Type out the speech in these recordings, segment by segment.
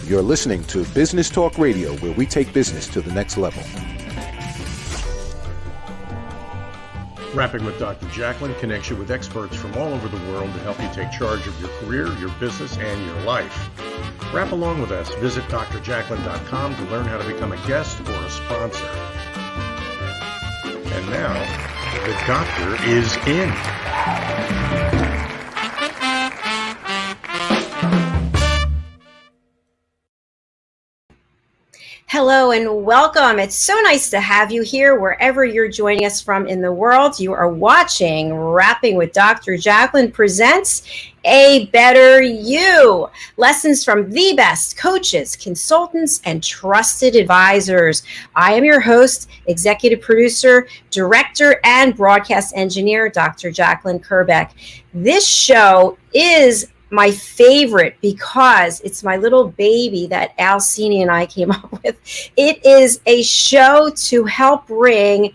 You're listening to Business Talk Radio, where we take business to the next level. Rapping with Dr. Jacalyn connects you with experts from all over the world to help you take charge of your career, your business, and your life. Rap along with us. Visit drjacalyn.com to learn how to become a guest or a sponsor. And now, the doctor is in. Hello and welcome. It's so nice to have you here wherever you're joining us from in the world. You are watching Rapping with Dr. Jacalyn presents A Better You. Lessons from the best coaches, consultants, and trusted advisors. I am your host, executive producer, director, and broadcast engineer, Dr. Jacalyn Kerbeck. This show is my favorite because it's my little baby that Alcini and I came up with. It is a show to help bring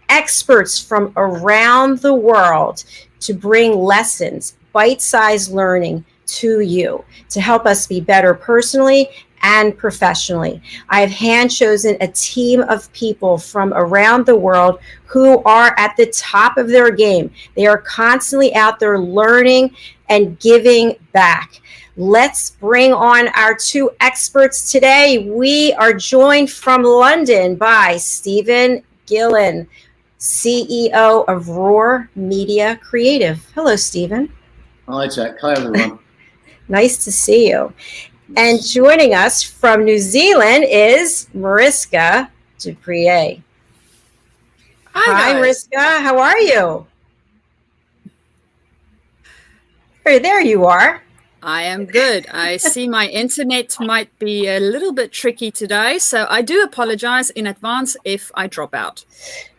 experts from around the world to bring lessons, bite-sized learning to you to help us be better personally and professionally. I have hand-chosen a team of people from around the world who are at the top of their game. They are constantly out there learning and giving back. Let's bring on our two experts today. We are joined from London by Stephen Gillen, CEO of Roar Media Creative. Hello, Stephen. Hi, Jack. Hi, everyone. Nice to see you. And joining us from New Zealand is Mariska Duprier. Hi, Mariska. How are you? There you are. I am good. I see my internet might be a little bit tricky today, so I do apologize in advance if I drop out.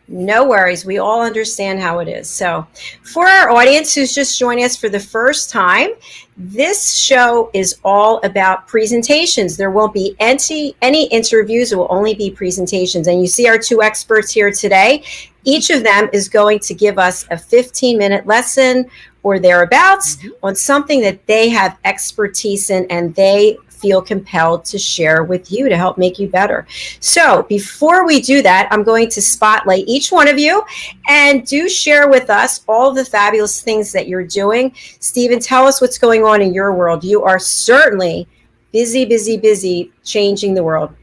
No worries. We all understand how it is. So for our audience who's just joining us for the first time, this show is all about presentations. There won't be any interviews. It will only be presentations. And you see our two experts here today. Each of them is going to give us a 15-minute lesson or thereabouts on something that they have expertise in and they feel compelled to share with you to help make you better. So before we do that, I'm going to spotlight each one of you and do share with us all the fabulous things that you're doing. Stephen, tell us what's going on in your world. You are certainly busy changing the world.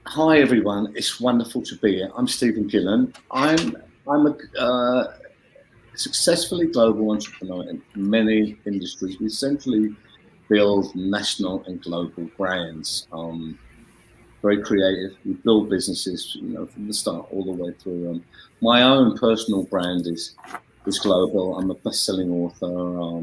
Hi, everyone. It's wonderful to be here. I'm Stephen Gillen. I'm a successfully global entrepreneur in many industries. We essentially build national and global brands. Very creative. We build businesses, from the start all the way through. My own personal brand is global. I'm a best-selling author.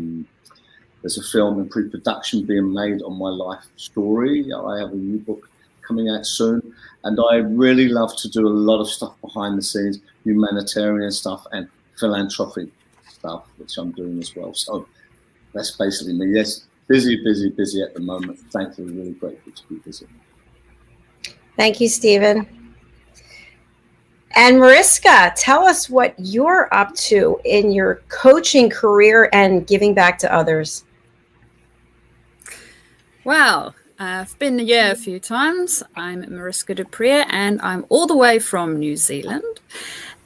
There's a film in pre-production being made on my life story. I have a new book coming out soon, and I really love to do a lot of stuff behind the scenes, humanitarian stuff and philanthropic stuff, which I'm doing as well. So that's basically me. Yes, busy at the moment. Thankfully, really grateful to be busy. Thank you, Stephen. And Mariska, tell us what you're up to in your coaching career and giving back to others. Well, I've been here a few times. I'm Mariska Duprier and I'm all the way from New Zealand.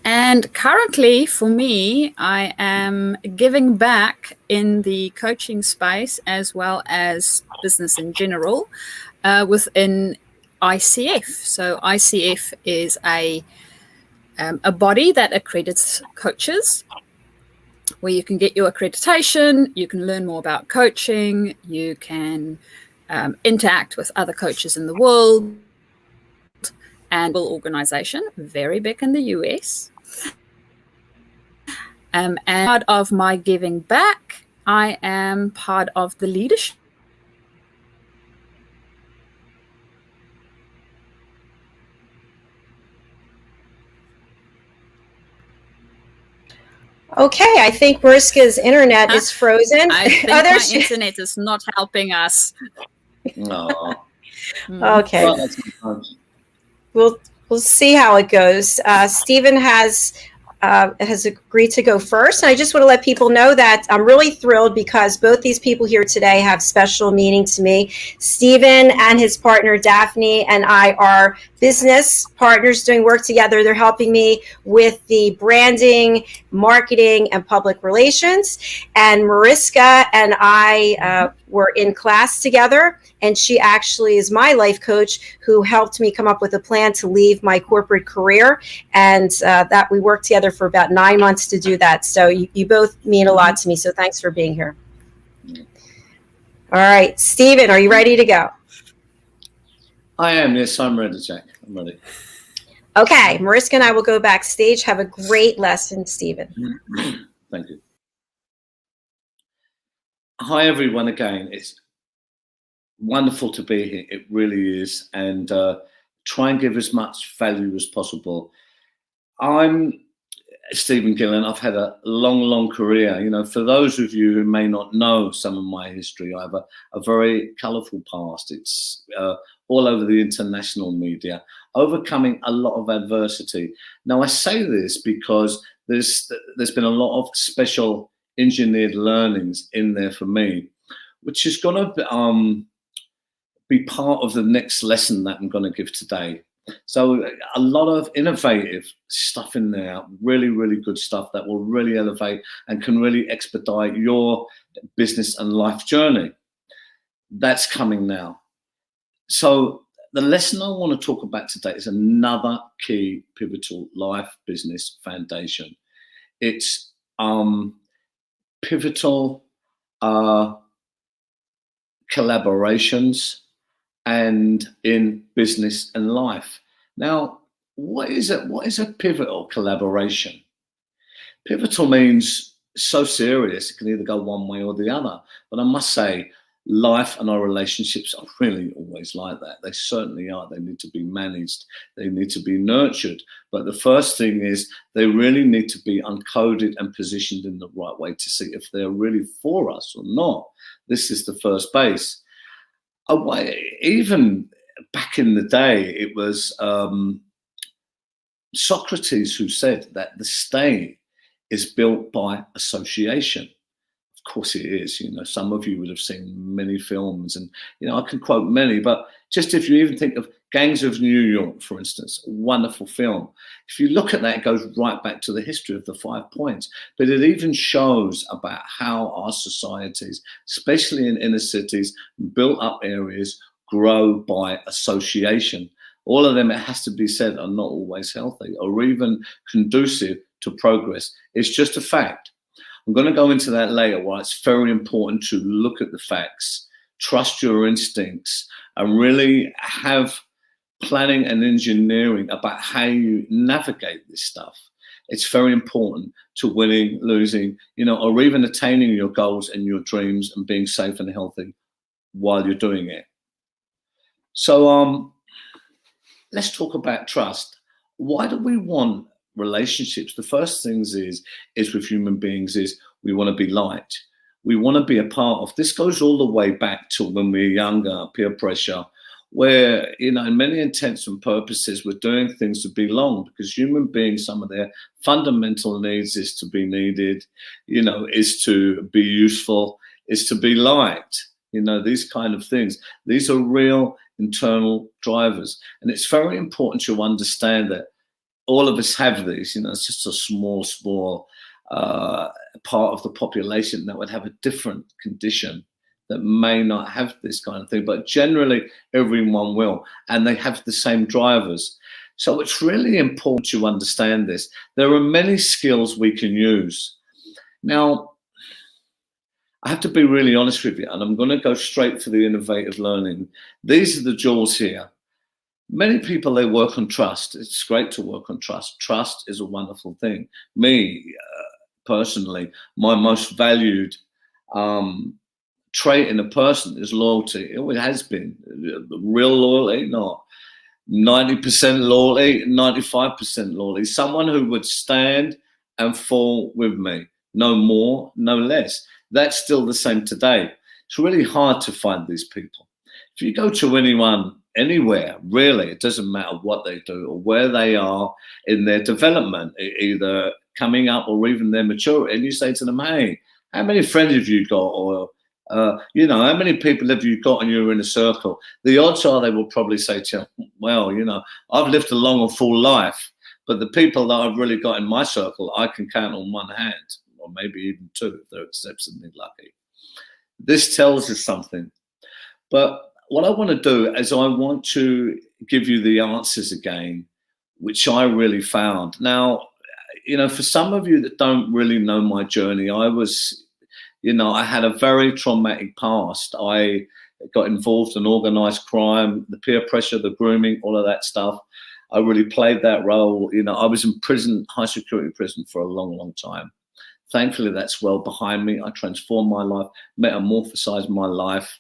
And currently, for me, I am giving back in the coaching space as well as business in general within ICF. So ICF is a body that accredits coaches, where you can get your accreditation, you can learn more about coaching, you can interact with other coaches in the world, and an organization, very big in the US. And part of my giving back, I am part of the leadership. Okay, I think Mariska's internet is frozen. I think my internet is not helping us. No. Okay. We'll see how it goes. Stephen has has agreed to go first. And I just want to let people know that I'm really thrilled because both these people here today have special meaning to me. Stephen and his partner Daphne and I are business partners doing work together. They're helping me with the branding, marketing, and public relations. And Mariska and I were in class together, and she actually is my life coach who helped me come up with a plan to leave my corporate career, and that we worked together for about 9 months to do that. So you both mean a lot to me, so thanks for being here. All right, Stephen, are you ready to go? I am, yes, I'm ready, Jack. I'm ready. Okay, Mariska and I will go backstage. Have a great lesson, Stephen. Thank you. Hi, everyone, again. It's wonderful to be here. It really is. And try and give as much value as possible. I'm Stephen Gillen. I've had a long, long career. You know, for those of you who may not know some of my history, I have a very colourful past. It's all over the international media, overcoming a lot of adversity. Now, I say this because there's been a lot of special engineered learnings in there for me, which is going to be part of the next lesson that I'm going to give today. So a lot of innovative stuff in there, really, really good stuff that will really elevate and can really expedite your business and life journey. That's coming now. So the lesson I want to talk about today is another key pivotal life business foundation. It's pivotal collaborations and in business and life. Now, what is it? What is a pivotal collaboration? Pivotal means so serious, it can either go one way or the other. But I must say, life and our relationships are really always like that. They certainly are. They need to be managed. They need to be nurtured. But the first thing is they really need to be uncoded and positioned in the right way to see if they're really for us or not. This is the first base. Even back in the day, it was Socrates who said that the state is built by association. Of course it is. You know, some of you would have seen many films, and you know, I can quote many, but just if you even think of Gangs of New York, for instance, a wonderful film. If you look at that, it goes right back to the history of the 5 points, but it even shows about how our societies, especially in inner cities, built up areas, grow by association. All of them, it has to be said, are not always healthy or even conducive to progress. It's just a fact. I'm going to go into that later, why it's very important to look at the facts, trust your instincts, and really have planning and engineering about how you navigate this stuff. It's very important to winning, losing, you know, or even attaining your goals and your dreams and being safe and healthy while you're doing it. So let's talk about trust. Why do we want relationships? The first things is with human beings is we want to be liked. We want to be a part of. This goes all the way back to when we were younger, peer pressure, where, you know, in many intents and purposes, we're doing things to belong, because human beings, some of their fundamental needs is to be needed, you know, is to be useful, is to be liked, you know, these kind of things. These are real internal drivers. And it's very important to understand that all of us have these, you know, it's just a small part of the population that would have a different condition that may not have this kind of thing, but generally everyone will, and they have the same drivers. So it's really important to understand this. There are many skills we can use. Now, I have to be really honest with you, and I'm going to go straight for the innovative learning. These are the jewels here. Many people, they work on trust. It's great to work on trust. Trust is a wonderful thing. Me, personally, my most valued trait in a person is loyalty. It always has been. Real loyalty, not 90% loyalty, 95% loyalty. Someone who would stand and fall with me. No more, no less. That's still the same today. It's really hard to find these people. If you go to anyone, anywhere, really, it doesn't matter what they do or where they are in their development, either coming up, or even their maturity, and you say to them, hey, how many friends have you got? Or, you know, how many people have you got and you're in a circle? The odds are they will probably say to you, well, you know, I've lived a long and full life, but the people that I've really got in my circle, I can count on one hand, or maybe even two if they're exceptionally lucky. This tells us something. But what I want to do is I want to give you the answers again, which I really found. Now, you know, for some of you that don't really know my journey, I was, you know, I had a very traumatic past. I got involved in organized crime, the peer pressure, the grooming, all of that stuff. I really played that role. You know, I was in prison, high security prison, for a long, long time. Thankfully, that's well behind me. I transformed my life, metamorphosized my life.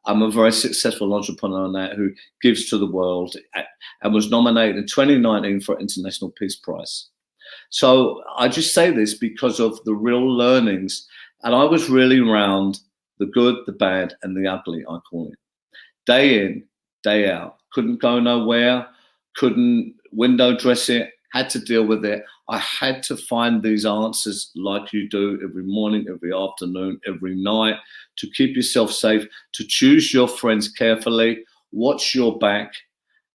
I'm a very successful entrepreneur now who gives to the world, and was nominated in 2019 for International Peace Prize. So I just say this because of the real learnings, and I was really around the good, the bad, and the ugly, I call it. Day in, day out. Couldn't go nowhere, couldn't window dress it, had to deal with it. I had to find these answers like you do every morning, every afternoon, every night, to keep yourself safe, to choose your friends carefully, watch your back,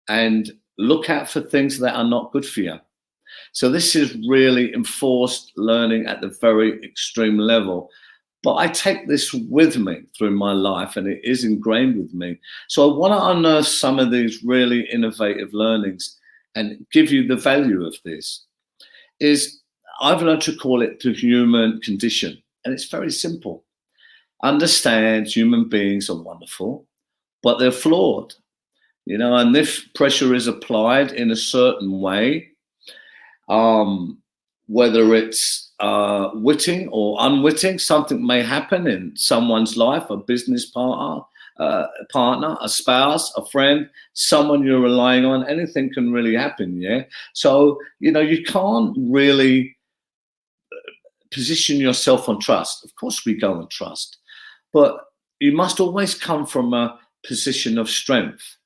and look out for things that are not good for you. So this is really enforced learning at the very extreme level. But I take this with me through my life, and it is ingrained with me. So I want to unearth some of these really innovative learnings and give you the value of this. I've learned to call it the human condition. And it's very simple. Understand human beings are wonderful, but they're flawed. You know, and if pressure is applied in a certain way, whether it's witting or unwitting, something may happen in someone's life, a business partner, a spouse, a friend, someone you're relying on. Anything can really happen, yeah? So, you know, you can't really position yourself on trust. Of course we go on trust, but you must always come from a position of strength,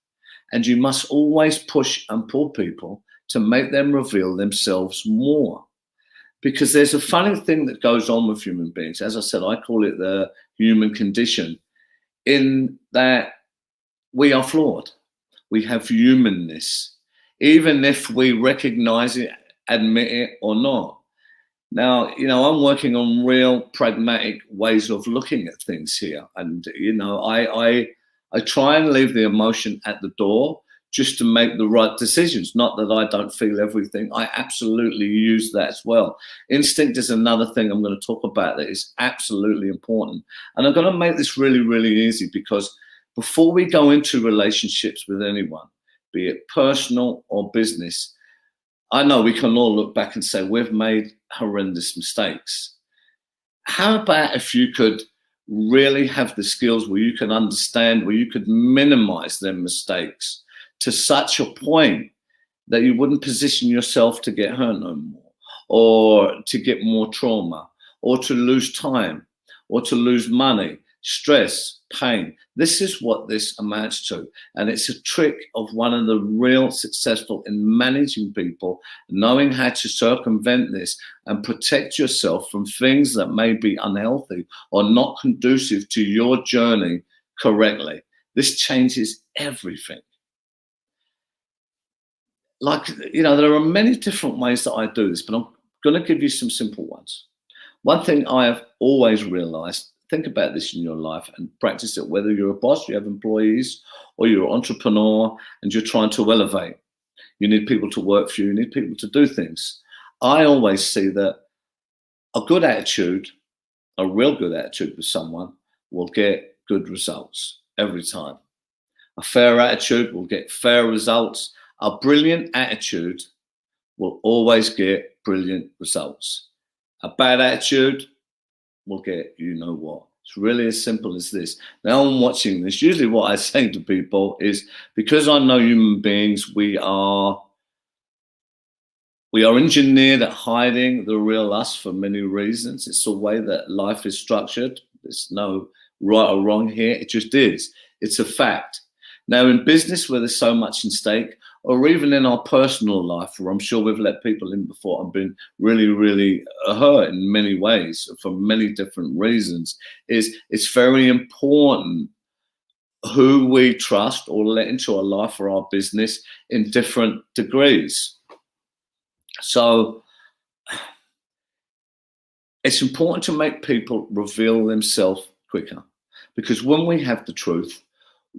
and you must always push and pull people to make them reveal themselves more. Because there's a funny thing that goes on with human beings. As I said, I call it the human condition, in that we are flawed. We have humanness, even if we recognize it, admit it or not. Now, you know, I'm working on real pragmatic ways of looking at things here. And, you know, I try and leave the emotion at the door just to make the right decisions. Not that I don't feel everything. I absolutely use that as well. Instinct is another thing I'm going to talk about that is absolutely important. And I'm going to make this really, really easy, because before we go into relationships with anyone, be it personal or business, I know we can all look back and say we've made horrendous mistakes. How about if you could really have the skills where you can understand, where you could minimize them mistakes to such a point that you wouldn't position yourself to get hurt no more, or to get more trauma, or to lose time, or to lose money, stress, pain. This is what this amounts to. And it's a trick of one of the real successful in managing people, knowing how to circumvent this and protect yourself from things that may be unhealthy or not conducive to your journey correctly. This changes everything. Like, you know, there are many different ways that I do this, but I'm going to give you some simple ones. One thing I have always realized, think about this in your life and practice it, whether you're a boss, you have employees, or you're an entrepreneur and you're trying to elevate. You need people to work for you, you need people to do things. I always see that a good attitude, a real good attitude with someone will get good results every time. A fair attitude will get fair results. A brilliant attitude will always get brilliant results. A bad attitude will get you know what. It's really as simple as this. Now I'm watching this. Usually what I say to people is, because I know human beings, we are engineered at hiding the real us for many reasons. It's the way that life is structured. There's no right or wrong here. It just is. It's a fact. Now in business, where there's so much in stake, or even in our personal life, where I'm sure we've let people in before and been really, really hurt in many ways for many different reasons, is it's very important who we trust or let into our life or our business in different degrees. So it's important to make people reveal themselves quicker, because when we have the truth,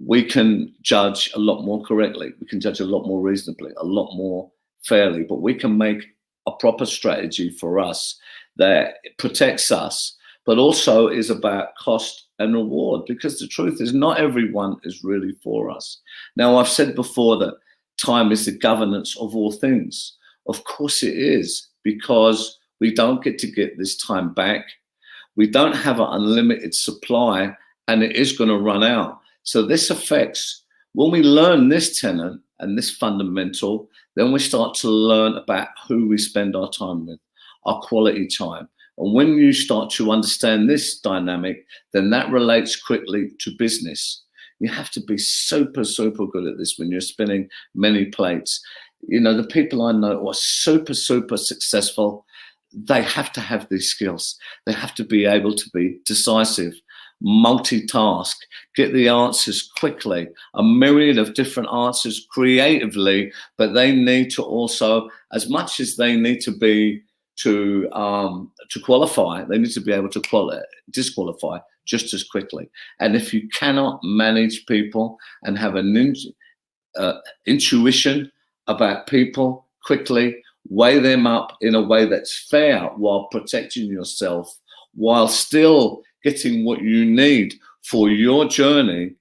we can judge a lot more correctly. We can judge a lot more reasonably, a lot more fairly, but we can make a proper strategy for us that protects us, but also is about cost and reward, because the truth is not everyone is really for us. Now, I've said before that time is the governance of all things. Of course it is, because we don't get this time back. We don't have an unlimited supply, and it is going to run out. So this affects, when we learn this tenet and this fundamental, then we start to learn about who we spend our time with, our quality time. And when you start to understand this dynamic, then that relates quickly to business. You have to be super, super good at this when you're spinning many plates. You know, the people I know who are super, super successful, they have to have these skills. They have to be able to be decisive, multitask, get the answers quickly, a myriad of different answers creatively, but they need to also, as much as they need to be to qualify, they need to be able to disqualify just as quickly. And if you cannot manage people and have an intuition about people quickly, weigh them up in a way that's fair while protecting yourself, while still getting what you need for your journey,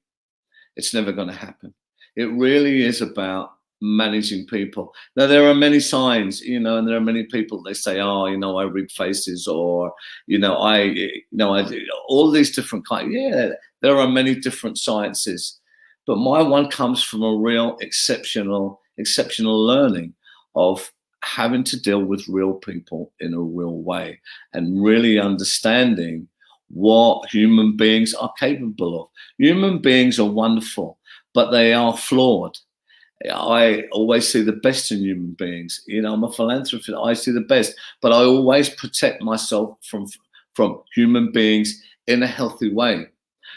it's never going to happen. It really is about managing people. Now, there are many signs, you know, and there are many people, they say, oh, you know, I read faces, or, I all these different kinds. Yeah, there are many different sciences, but my one comes from a real exceptional learning of having to deal with real people in a real way and really understanding what human beings are capable of. Human beings are wonderful, but they are flawed. I always see the best in human beings. You know, I'm a philanthropist. I see the best, but I always protect myself from human beings in a healthy way,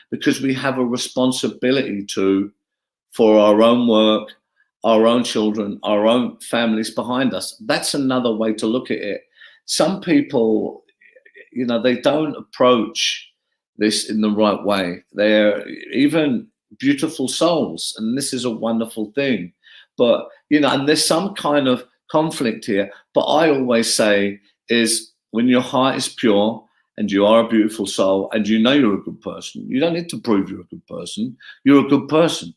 because we have a responsibility for our own work, our own children, our own families behind us. That's another way to look at it. Some people, you know, they don't approach this in the right way. They're even beautiful souls, and this is a wonderful thing. But, you know, and there's some kind of conflict here. But I always say is, when your heart is pure and you are a beautiful soul and you know you're a good person, you don't need to prove you're a good person. You're a good person.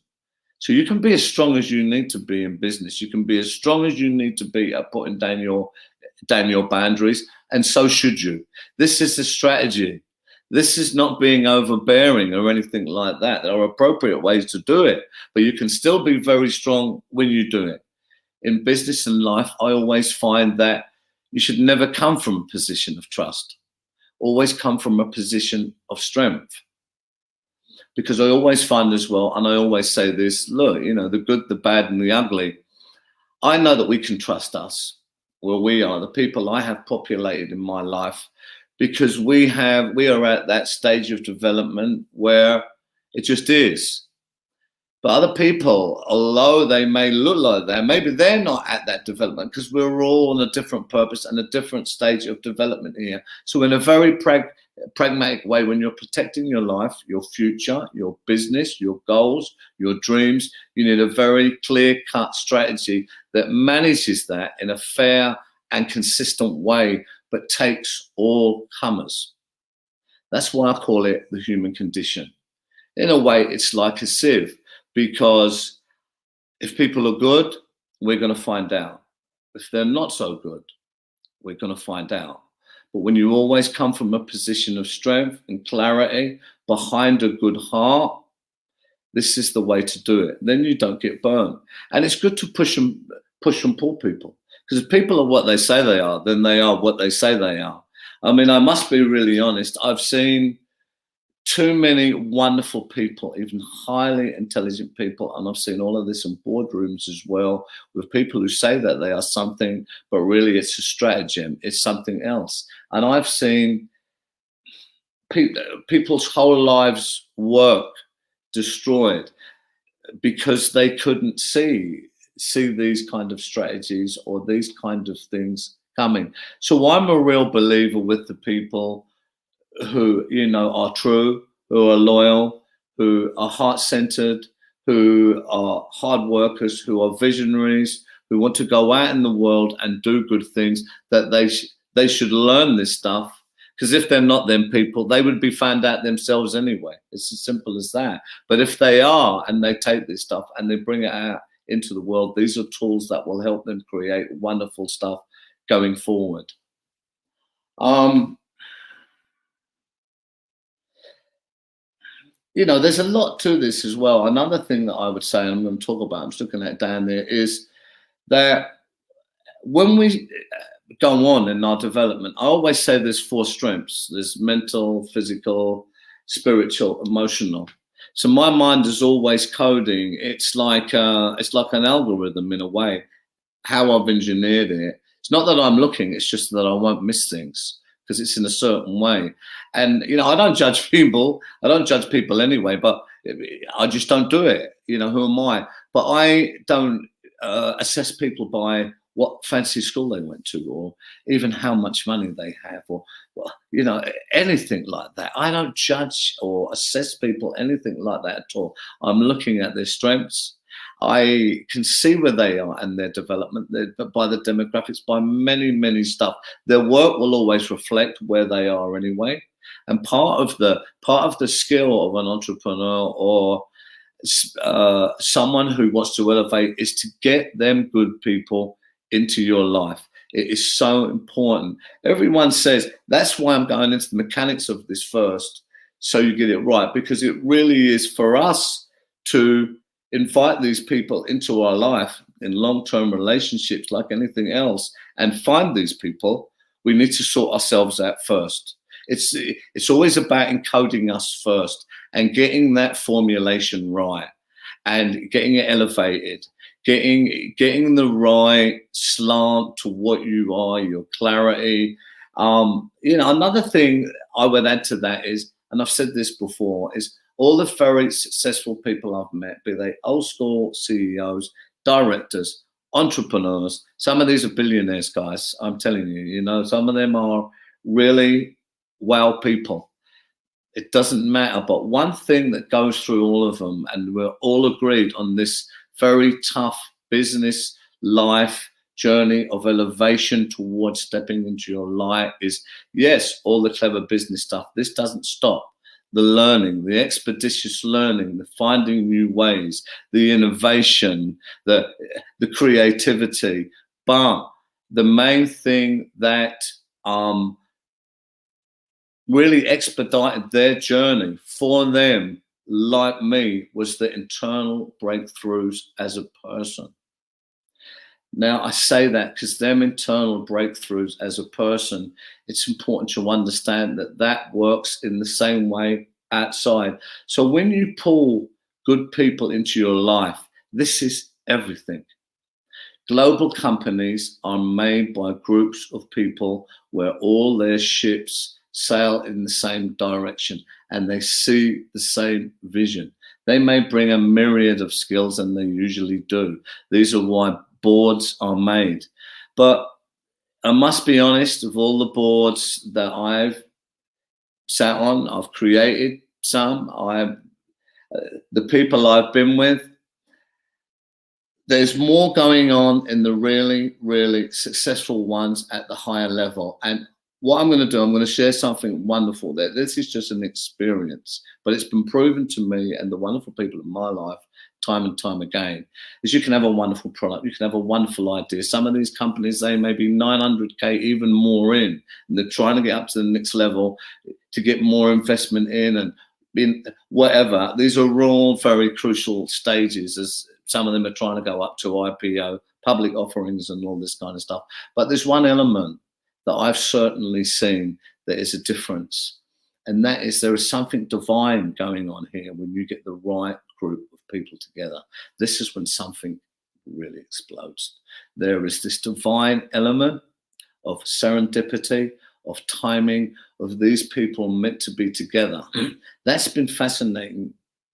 So you can be as strong as you need to be in business. You can be as strong as you need to be at putting down your boundaries, and so should you. This is the strategy. This is not being overbearing or anything like that. There are appropriate ways to do it, but you can still be very strong when you do it. In business and life, I always find that you should never come from a position of trust. Always come from a position of strength. Because I always find as well, and I always say this, look, you know, the good, the bad, and the ugly, I know that we can trust us, where we are, the people I have populated in my life, because we are at that stage of development where it just is. But other people, although they may look like that, maybe they're not at that development, because we're all on a different purpose and a different stage of development here. So in a very pragmatic way, when you're protecting your life, your future, your business, your goals, your dreams, you need a very clear-cut strategy that manages that in a fair and consistent way, but takes all comers. That's why I call it the human condition. In a way, it's like a sieve, because if people are good, we're going to find out. If they're not so good, we're going to find out. But when you always come from a position of strength and clarity behind a good heart, this is the way to do it. Then you don't get burned. And it's good to push and pull people. Because if people are what they say they are, then they are what they say they are. I mean, I must be really honest. I've seen too many wonderful people, even highly intelligent people, and I've seen all of this in boardrooms as well, with people who say that they are something, but really it's a stratagem, it's something else. And I've seen people's whole lives' work destroyed because they couldn't see these kind of strategies or these kind of things coming. So I'm a real believer with the people who, you know, are true, who are loyal, who are heart-centered, who are hard workers, who are visionaries, who want to go out in the world and do good things, that they should learn this stuff. Because if they're not them people, they would be found out themselves anyway. It's as simple as that. But if they are, and they take this stuff and they bring it out into the world, these are tools that will help them create wonderful stuff going forward. You know, there's a lot to this as well. Another thing that I would say, and I'm going to talk about, I'm just looking at it down there, is that when we go on in our development, I always say there's 4 strengths. There's mental, physical, spiritual, emotional. So my mind is always coding. It's like an algorithm in a way, how I've engineered it. It's not that I'm looking, it's just that I won't miss things because it's in a certain way. And, you know, I don't judge people. I don't judge people anyway, but I just don't do it. You know, who am I? But I don't assess people by what fancy school they went to, or even how much money they have, or, well, you know, anything like that. I don't judge or assess people, anything like that at all. I'm looking at their strengths. I can see where they are and their development, by the demographics, by many, many stuff. Their work will always reflect where they are anyway. And part of the skill of an entrepreneur or someone who wants to elevate is to get them good people into your life. It is so important. Everyone says, that's why I'm going into the mechanics of this first, so you get it right, because it really is for us to invite these people into our life in long-term relationships like anything else, and find these people. We need to sort ourselves out first. It's always about encoding us first and getting that formulation right and getting it elevated, getting the right slant to what you are, your clarity. You know, another thing I would add to that is, and I've said this before, is all the very successful people I've met, be they old school CEOs, directors, entrepreneurs, some of these are billionaires, guys, I'm telling you, you know, some of them are really wow people. It doesn't matter, but one thing that goes through all of them, and we're all agreed on this very tough business life journey of elevation towards stepping into your light, is, yes, all the clever business stuff, this doesn't stop. The learning, the expeditious learning, the finding new ways, the innovation, the creativity. But the main thing that really expedited their journey for them, like me, was the internal breakthroughs as a person. Now, I say that because them internal breakthroughs as a person, it's important to understand that that works in the same way outside. So when you pull good people into your life, this is everything. Global companies are made by groups of people where all their ships sail in the same direction and they see the same vision. They may bring a myriad of skills, and they usually do. These are why boards are made. But I must be honest, of all the boards that I've sat on, I've created some, the people I've been with, there's more going on in the really, really successful ones at the higher level. And what I'm going to do, I'm going to share something wonderful there. This is just an experience, but it's been proven to me and the wonderful people in my life time and time again, is you can have a wonderful product, you can have a wonderful idea. Some of these companies, they may be 900K, even more in, and they're trying to get up to the next level to get more investment in and in whatever. These are all very crucial stages, as some of them are trying to go up to IPO, public offerings and all this kind of stuff. But there's one element that I've certainly seen that is a difference. And that is, there is something divine going on here when you get the right group of people together. This is when something really explodes. There is this divine element of serendipity, of timing, of these people meant to be together. That's been fascinating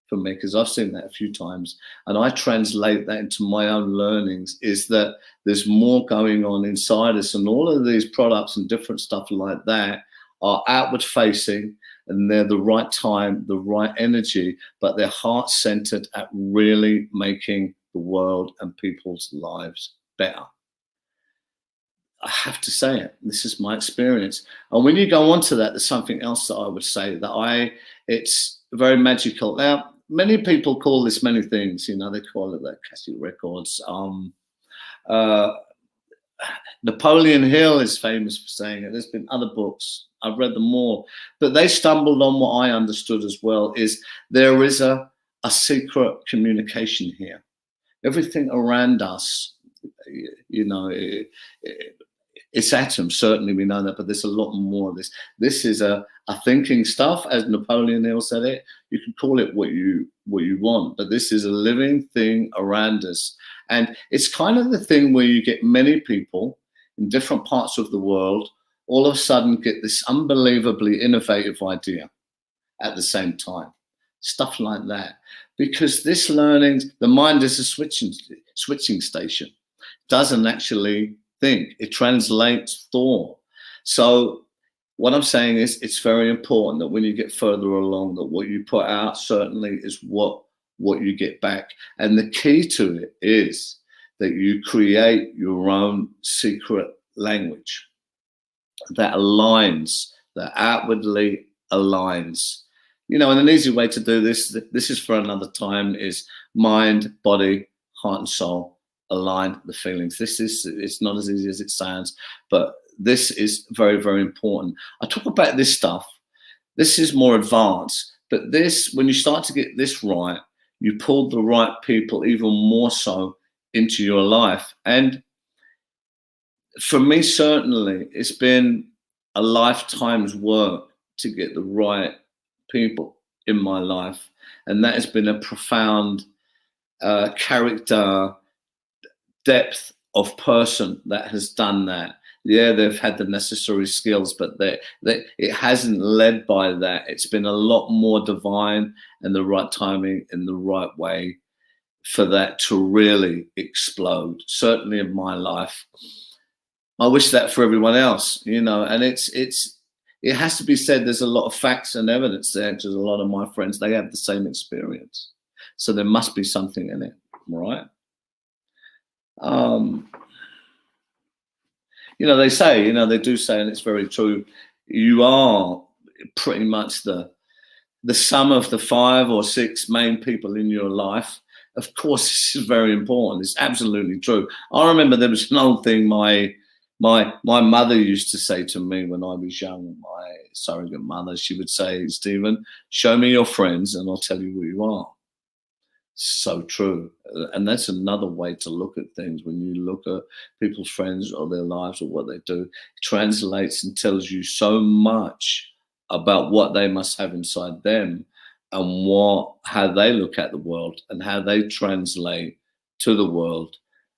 for me, because I've seen that a few times, and I translate that into my own learnings, is that there's more going on inside us, and all of these products and different stuff like that are outward facing, and they're the right time, the right energy, but they're heart centered at really making the world and people's lives better. I have to say it. This is my experience. And when you go on to that, there's something else that I would say that it's very magical. Now, many people call this many things, you know, they call it the Akashic records. Napoleon Hill is famous for saying it. There's been other books. I've read them all, but they stumbled on what I understood as well, is there is a secret communication here. Everything around us, you know, it's atoms, certainly we know that, but there's a lot more of this. This is a thinking stuff, as Napoleon Hill said it. You can call it what you want, but this is a living thing around us. And it's kind of the thing where you get many people in different parts of the world all of a sudden get this unbelievably innovative idea at the same time. Stuff like that. Because this learning, the mind is a switching station. Doesn't actually think. It translates thought. So what I'm saying is, it's very important that when you get further along, that what you put out certainly is what you get back. And the key to it is that you create your own secret language that aligns, that outwardly aligns. You know, and an easy way to do this is for another time, is mind, body, heart and soul align the feelings. It's not as easy as it sounds, but this is very, very important. I talk about this stuff. This is more advanced, but this, when you start to get this right, you pull the right people even more so into your life. And for me, certainly, it's been a lifetime's work to get the right people in my life. And that has been a profound character depth of person that has done that. Yeah, they've had the necessary skills, but it hasn't led by that. It's been a lot more divine and the right timing in the right way for that to really explode, certainly in my life. I wish that for everyone else, you know, and it has to be said, there's a lot of facts and evidence there, because a lot of my friends, they have the same experience. So there must be something in it, right? You know, they say, you know, they do say, and it's very true, you are pretty much the sum of the 5 or 6 main people in your life. Of course, this is very important. It's absolutely true. I remember there was an old thing my mother used to say to me when I was young, my surrogate mother. She would say, Stephen, show me your friends and I'll tell you who you are. So true. And that's another way to look at things. When you look at people's friends or their lives or what they do, it translates and tells you so much about what they must have inside them and how they look at the world and how they translate to the world.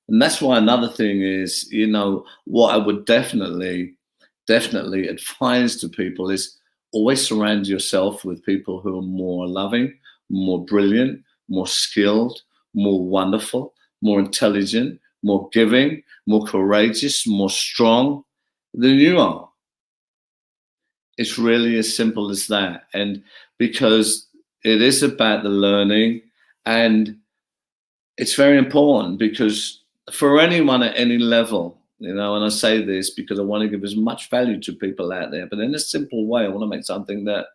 And that's why another thing is, you know, what I would definitely advise to people is always surround yourself with people who are more loving, more brilliant, more skilled, more wonderful, more intelligent, more giving, more courageous, more strong than you are. It's really as simple as that. And because it is about the learning, and it's very important, because for anyone at any level, you know, and I say this because I want to give as much value to people out there, but in a simple way, I want to make something that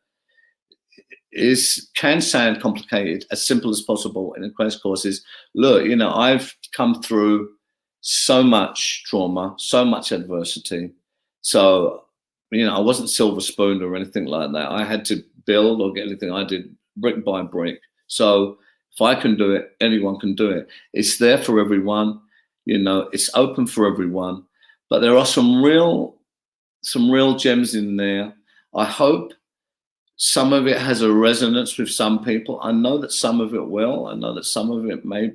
can sound complicated, as simple as possible in a crash course. Is, look, you know, I've come through so much trauma, so much adversity. So, you know, I wasn't silver spooned or anything like that. I had to build or get anything I did brick by brick. So if I can do it, anyone can do it. It's there for everyone, you know, it's open for everyone. But there are some real gems in there. I hope some of it has a resonance with some people. I know that some of it will. I know that some of it may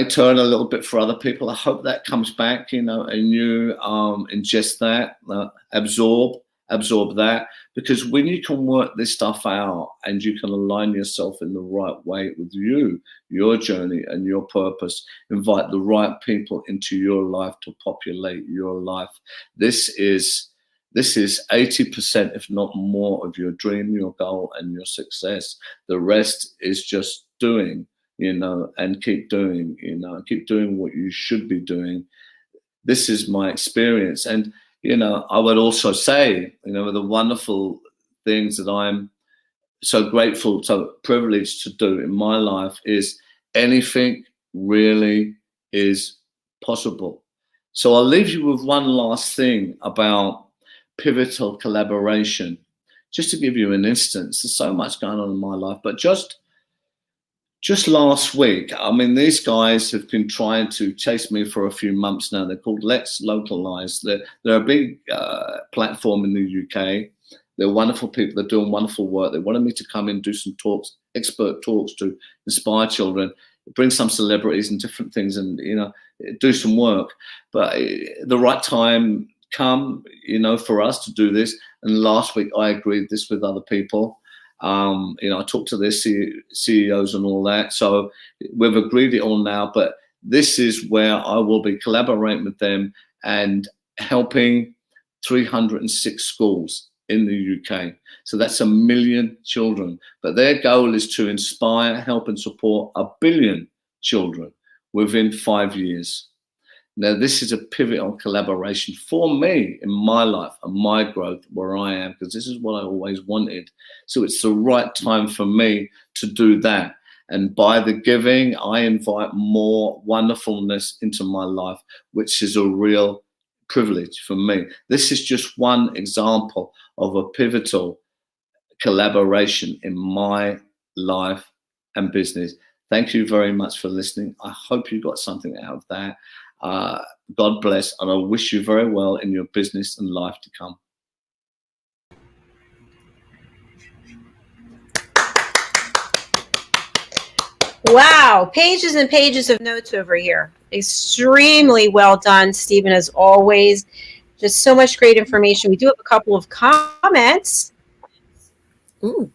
turn a little bit for other people. I hope that comes back, and you ingest that, absorb that, because when you can work this stuff out and you can align yourself in the right way with your journey and your purpose, invite the right people into your life to populate your life. This is 80%, if not more, of your dream, your goal, and your success. The rest is just doing, and keep doing, keep doing what you should be doing. This is my experience. And, I would also say, the wonderful things that I'm so grateful, so privileged to do in my life is anything really is possible. So I'll leave you with one last thing about pivotal collaboration, just to give you an instance. There's so much going on in my life, but just last week, these guys have been trying to chase me for a few months now. They're called Let's Localize. They're a big platform in the UK. They're wonderful people. They're doing wonderful work. They wanted me to come in, do some talks, expert talks to inspire children, bring some celebrities and different things, and do some work. But the right time come, for us to do this. And last week I agreed this with other people. I talked to their CEOs and all that. So we've agreed it all now, but this is where I will be collaborating with them and helping 306 schools in the UK. So that's 1 million children. But their goal is to inspire, help and support 1 billion children within 5 years. Now, this is a pivotal collaboration for me in my life and my growth where I am, because this is what I always wanted. So it's the right time for me to do that. And by the giving, I invite more wonderfulness into my life, which is a real privilege for me. This is just one example of a pivotal collaboration in my life and business. Thank you very much for listening. I hope you got something out of that. God bless, and I wish you very well in your business and life to come. Wow, pages and pages of notes over here. Extremely well done, Stephen, as always. Just so much great information. We do have a couple of comments. Ooh.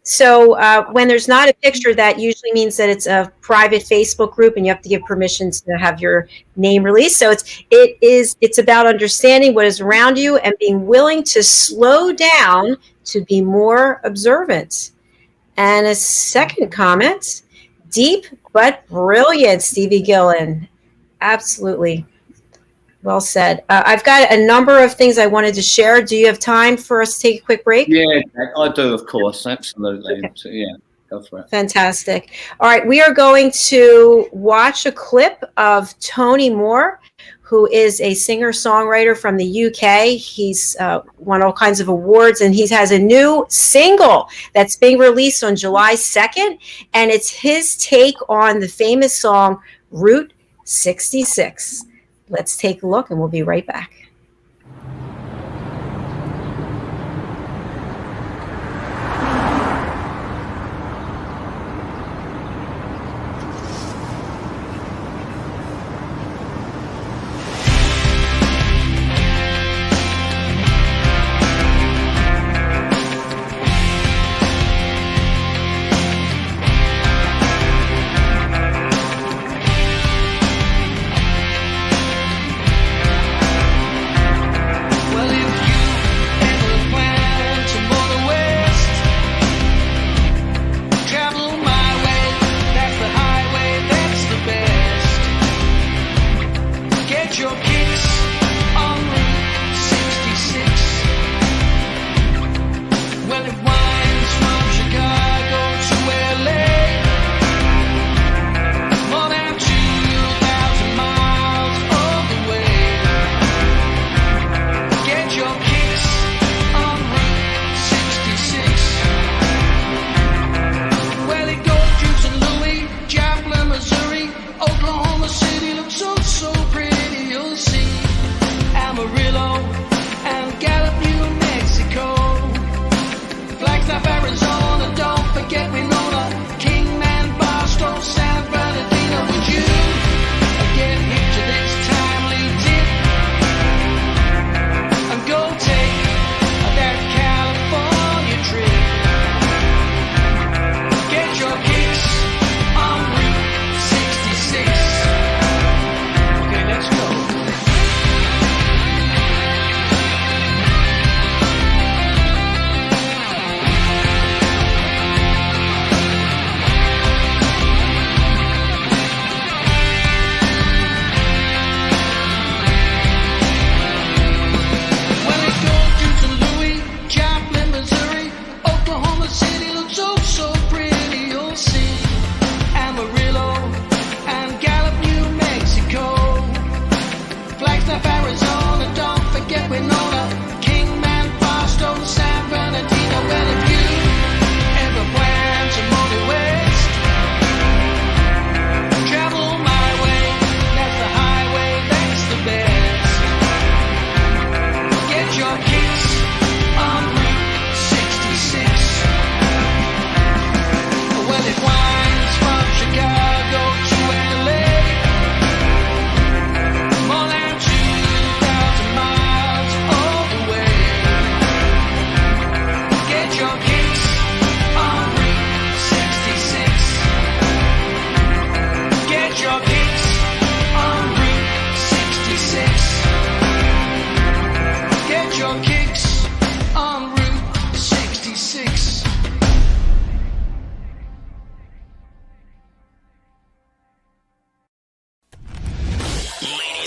So when there's not a picture, that usually means that it's a private Facebook group and you have to give permission to have your name released. So it's about understanding what is around you and being willing to slow down to be more observant. And a second comment, deep but brilliant, Stevie Gillen. Absolutely. Well said. I've got a number of things I wanted to share. Do you have time for us to take a quick break? Yeah, I do, of course. Absolutely. Okay. So, yeah, go for it. Fantastic. All right, we are going to watch a clip of Tony Moore, who is a singer-songwriter from the UK. He's won all kinds of awards, and he has a new single that's being released on July 2nd, and it's his take on the famous song Route 66. Let's take a look, and we'll be right back.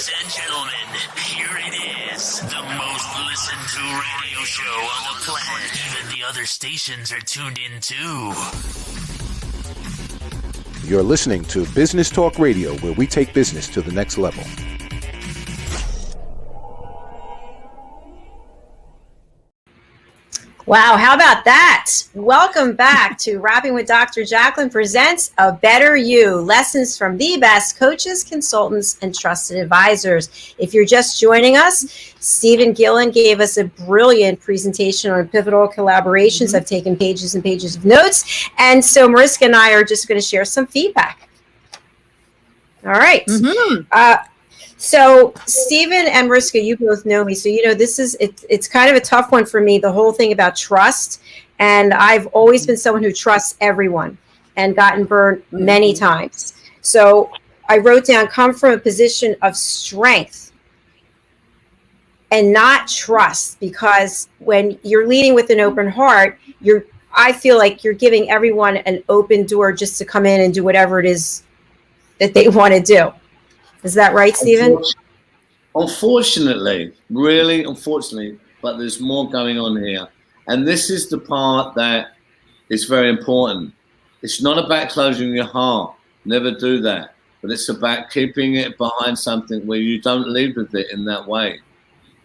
Ladies and gentlemen, here it is, the most listened to radio show on the planet. Even the other stations are tuned in too. You're listening to Business Talk Radio, where we take business to the next level. Wow, how about that? Welcome back to Rapping with Dr. Jacalyn presents A Better You, lessons from the best coaches, consultants, and trusted advisors. If you're just joining us, Stephen Gillen gave us a brilliant presentation on pivotal collaborations. I've taken pages and pages of notes. And so Mariska and I are just going to share some feedback. All right. So Stephen and Mariska, you both know me. So, it's kind of a tough one for me, the whole thing about trust. And I've always been someone who trusts everyone and gotten burned many times. So I wrote down, come from a position of strength and not trust, because when you're leading with an open heart, I feel like you're giving everyone an open door just to come in and do whatever it is that they want to do. Is that right, Stephen? Unfortunately, really unfortunately, but there's more going on here. And this is the part that is very important. It's not about closing your heart. Never do that. But it's about keeping it behind something where you don't lead with it in that way.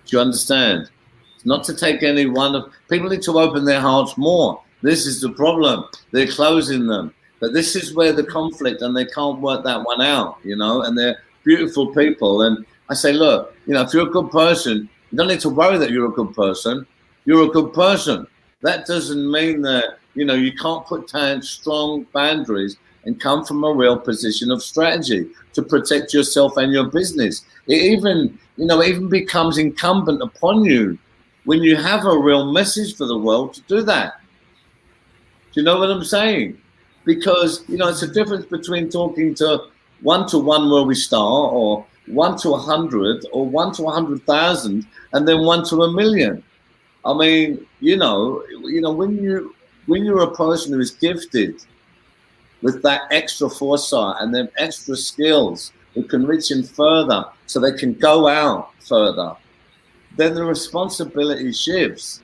Do you understand? It's not to take any one of... People need to open their hearts more. This is the problem. They're closing them. But this is where the conflict, and they can't work that one out, and they're beautiful people. And I say, look, if you're a good person, you don't need to worry that you're a good person. You're a good person. That doesn't mean that, you can't put down strong boundaries and come from a real position of strategy to protect yourself and your business. It even becomes incumbent upon you when you have a real message for the world to do that. Do you know what I'm saying? Because, it's a difference between talking to 1-to-1 where we start, or 1 to 100, or 1 to 100,000, and then 1 to 1,000,000. I mean, when you're a person who is gifted with that extra foresight and then extra skills, who can reach in further so they can go out further, then the responsibility shifts,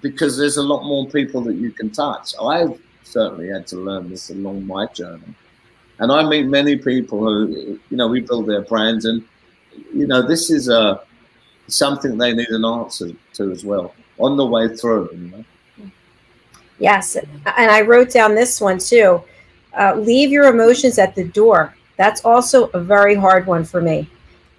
because there's a lot more people that you can touch. I've certainly had to learn this along my journey. And I meet many people who, we build their brands, and, this is something they need an answer to as well on the way through. Yes. And I wrote down this one too. Leave your emotions at the door. That's also a very hard one for me,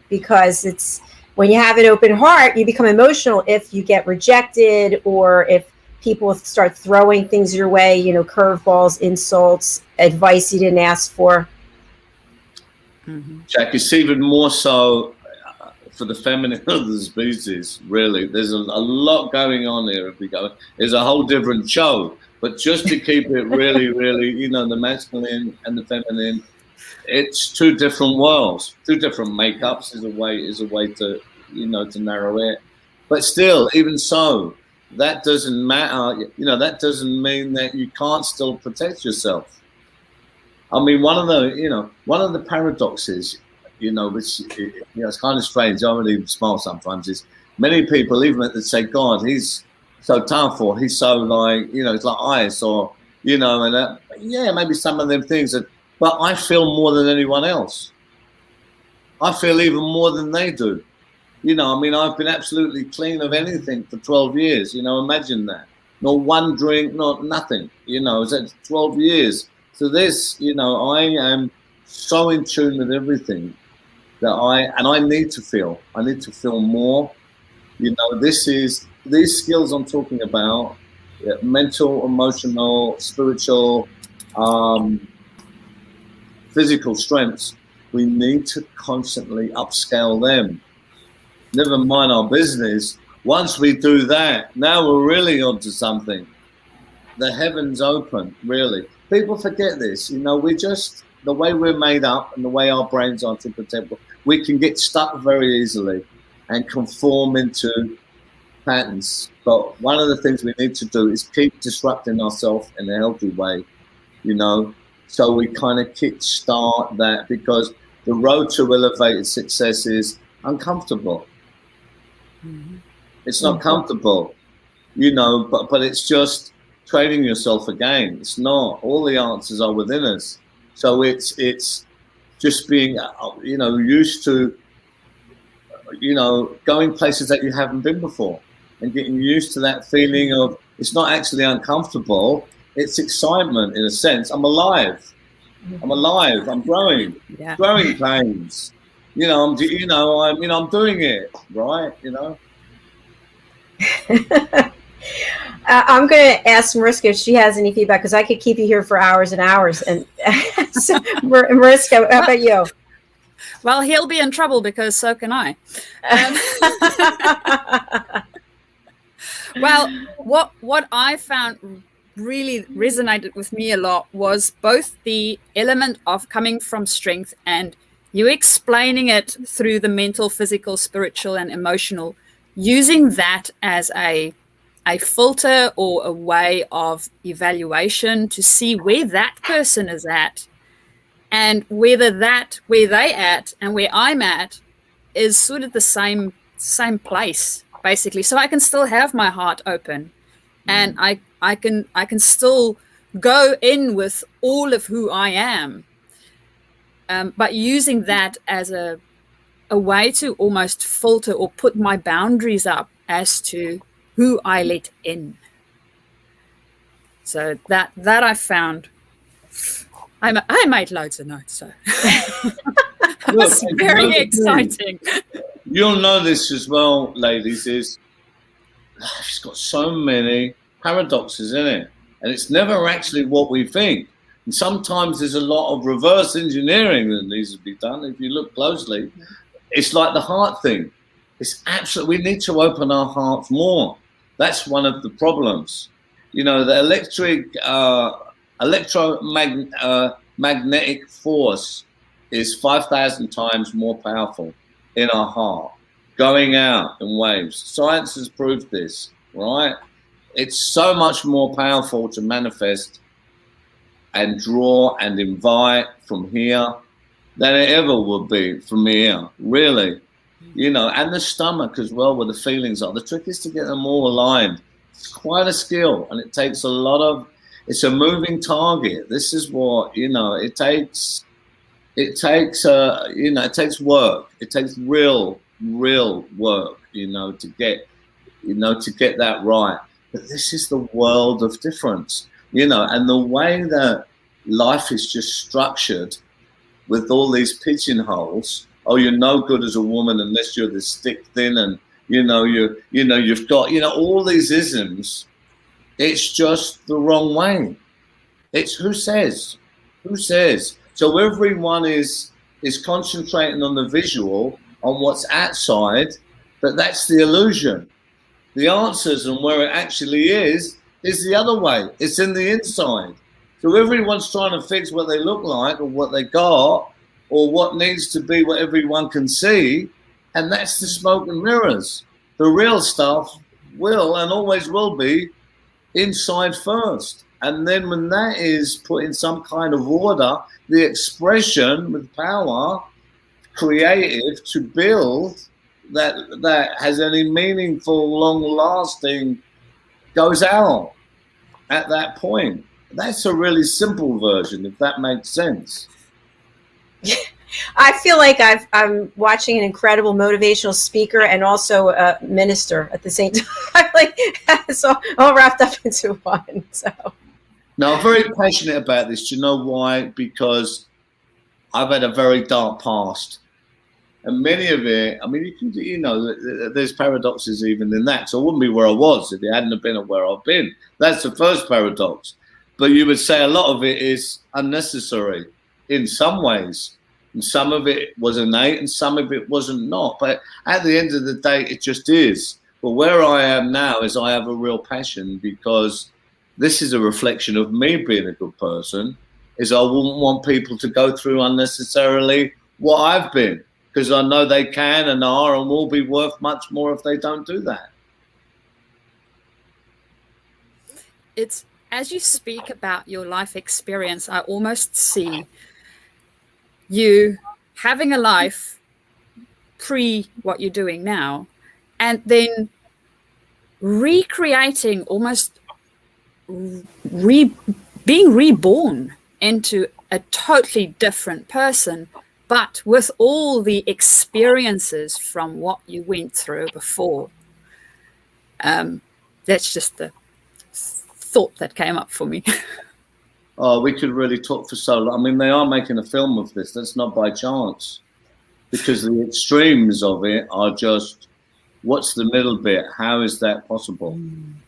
because it's when you have an open heart, you become emotional if you get rejected, or if people start throwing things your way, curveballs, insults, advice you didn't ask for. Jack, it's even more so for the feminine of the species, really. There's a lot going on here. If we go, it's a whole different show. But just to keep it really, really, the masculine and the feminine, it's two different worlds, two different makeups is a way to, to narrow it. But still, even so, that doesn't matter. That doesn't mean that you can't still protect yourself. I mean, one of the paradoxes, which, it's kind of strange. I really smile sometimes. Is many people, even that say, God, he's so tough, or he's so like, it's like ice, or, and maybe some of them things but I feel more than anyone else. I feel even more than they do. I've been absolutely clean of anything for 12 years. Imagine that. Not one drink, not nothing. It's 12 years. So this, I am so in tune with everything that I need to feel. I need to feel more. These skills I'm talking about, mental, emotional, spiritual, physical strengths, we need to constantly upscale them. Never mind our business. Once we do that, now we're really onto something. The heavens open, really. People forget this. We just, the way we're made up and the way our brains are to protect, we can get stuck very easily and conform into patterns. But one of the things we need to do is keep disrupting ourselves in a healthy way, so we kind of kick start that, because the road to elevated success is uncomfortable. It's not comfortable, you know, but it's just training yourself again. It's not. All the answers are within us. So it's just being, you know, used to, you know, going places that you haven't been before and getting used to that feeling of it's not actually uncomfortable. It's excitement in a sense. I'm alive. I'm alive. I'm growing. Yeah. Growing pains. You know, I'm doing it, right? You know. I'm going to ask Mariska if she has any feedback, because I could keep you here for hours and hours. And so, Mariska, how about you? Well, he'll be in trouble because so can I. Well, what I found really resonated with me a lot was both the element of coming from strength and you explaining it through the mental, physical, spiritual, and emotional, using that as a filter or a way of evaluation to see where that person is at and whether that where they at and where I'm at is sort of the same place, basically. So I can still have my heart open and I can still go in with all of who I am. But using that as a way to almost filter or put my boundaries up as to who I let in. So that I found, I made loads of notes, so it's very exciting. You'll know this as well, ladies, is life's got so many paradoxes in it, and it's never actually what we think. And sometimes there's a lot of reverse engineering that needs to be done. If you look closely, it's like the heart thing. It's absolutely, we need to open our hearts more. That's one of the problems. You know, the electromagnetic force is 5,000 times more powerful in our heart, going out in waves. Science has proved this, right? It's so much more powerful to manifest and draw and invite from here than it ever would be from here, really. You know, and the stomach as well, where the feelings are. The trick is to get them all aligned. It's quite a skill, and it takes a lot of, it's a moving target. This is what, you know, it takes you know, it takes work. It takes real work, you know, to get that right. But this is the world of difference, you know, and the way that life is just structured with all these pigeonholes. Oh, you're no good as a woman unless you're this stick thin, and you've got, you know, all these isms. It's just the wrong way. It's who says. So everyone is concentrating on the visual, on what's outside, but that's the illusion. The answers and where it actually is the other way. It's in the inside. So everyone's trying to fix what they look like or what they got or what needs to be what everyone can see, and that's the smoke and mirrors. The real stuff will and always will be inside first. And then when that is put in some kind of order, the expression with power, creative, to build that has any meaningful, long-lasting, goes out at that point. That's a really simple version, if that makes sense. I feel like I'm watching an incredible motivational speaker and also a minister at the same time. Like, so all wrapped up into one. So. Now, I'm very passionate about this. Do you know why? Because I've had a very dark past. And many of it, I mean, you know, there's paradoxes even in that. So I wouldn't be where I was if it hadn't have been where I've been. That's the first paradox. But you would say a lot of it is unnecessary in some ways. And some of it was innate and some of it wasn't not. But at the end of the day, it just is. But where I am now is I have a real passion, because this is a reflection of me being a good person, is I wouldn't want people to go through unnecessarily what I've been, because I know they can and are and will be worth much more if they don't do that. It's, as you speak about your life experience, I almost see you having a life pre what you're doing now, and then recreating, almost being reborn into a totally different person, but with all the experiences from what you went through before. That's just the thought that came up for me. Oh, we could really talk for so long. I mean, they are making a film of this. That's not by chance, because the extremes of it are just, what's the middle bit? How is that possible?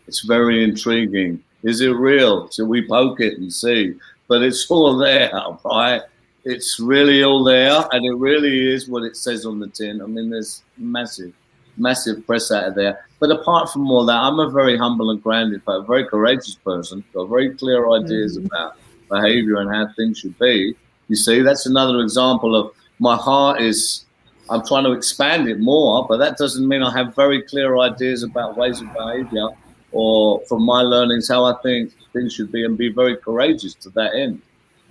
It's very intriguing. Is it real? So we poke it and see, but it's all there, right? It's really all there, and it really is what it says on the tin. I mean, there's massive press out of there. But apart from all that, I'm a very humble and grounded, but a very courageous person. Got very clear ideas about behavior and how things should be. You see, that's another example of my heart is, I'm trying to expand it more, but that doesn't mean I have very clear ideas about ways of behavior, or from my learnings, how I think things should be, and be very courageous to that end.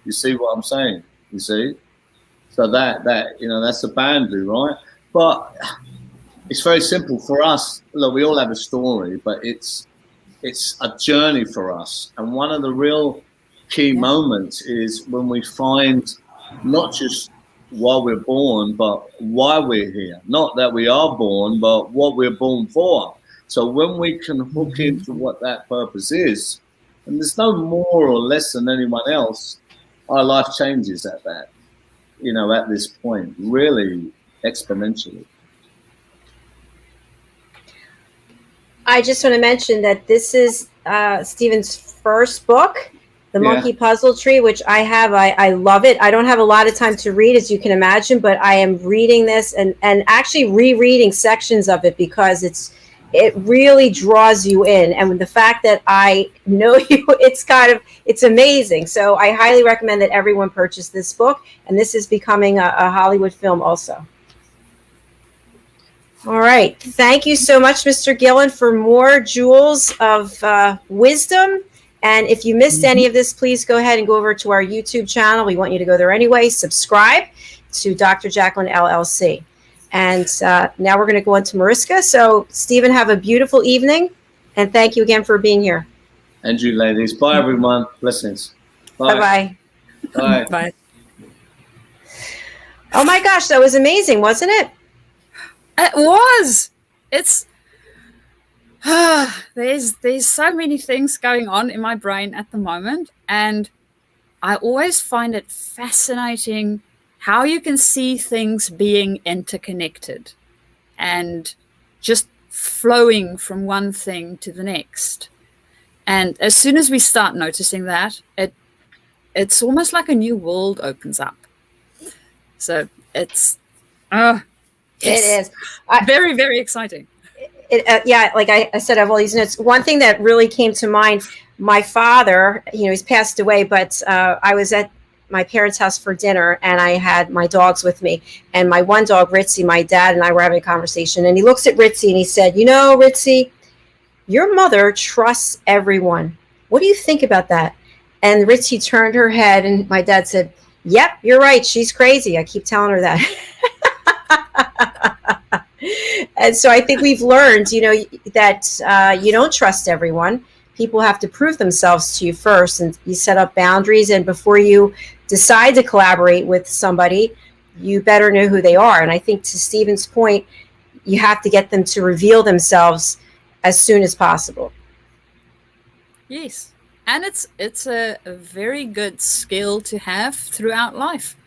You see what I'm saying? You see? So that that's the boundary, right? But it's very simple for us. Look, we all have a story, but it's a journey for us. And one of the real key moments is when we find not just why we're born, but why we're here. Not that we are born, but what we're born for. So when we can hook into what that purpose is, and there's no more or less than anyone else, our life changes at that, at this point, really exponentially. I just want to mention that this is Stephen's first book, The Monkey Puzzle Tree, which I have. I love it. I don't have a lot of time to read, as you can imagine, but I am reading this and actually rereading sections of it, because it really draws you in. And the fact that I know you, it's amazing. So I highly recommend that everyone purchase this book. And this is becoming a Hollywood film also. All right. Thank you so much, Mr. Gillen, for more jewels of wisdom. And if you missed any of this, please go ahead and go over to our YouTube channel. We want you to go there anyway. Subscribe to Dr. Jacalyn LLC. And now we're going to go on to Mariska. So, Stephen, have a beautiful evening. And thank you again for being here. And you, ladies. Bye, everyone. Blessings. Bye-bye. Bye. Bye. Oh, my gosh. That was amazing, wasn't it? It was. It's there's so many things going on in my brain at the moment, and I always find it fascinating how you can see things being interconnected and just flowing from one thing to the next. And as soon as we start noticing that, it's almost like a new world opens up. So it is very, very exciting. Like I said, I have all these notes. One thing that really came to mind, my father, he's passed away, but I was at my parents' house for dinner, and I had my dogs with me. And my one dog, Ritzy, my dad and I were having a conversation, and he looks at Ritzy and he said, Ritzy, your mother trusts everyone. What do you think about that? And Ritzy turned her head, and my dad said, yep, you're right. She's crazy. I keep telling her that. And so I think we've learned, that you don't trust everyone. People have to prove themselves to you first, and you set up boundaries. And before you decide to collaborate with somebody, you better know who they are. And I think, to Stephen's point, you have to get them to reveal themselves as soon as possible. Yes. And it's a very good skill to have throughout life.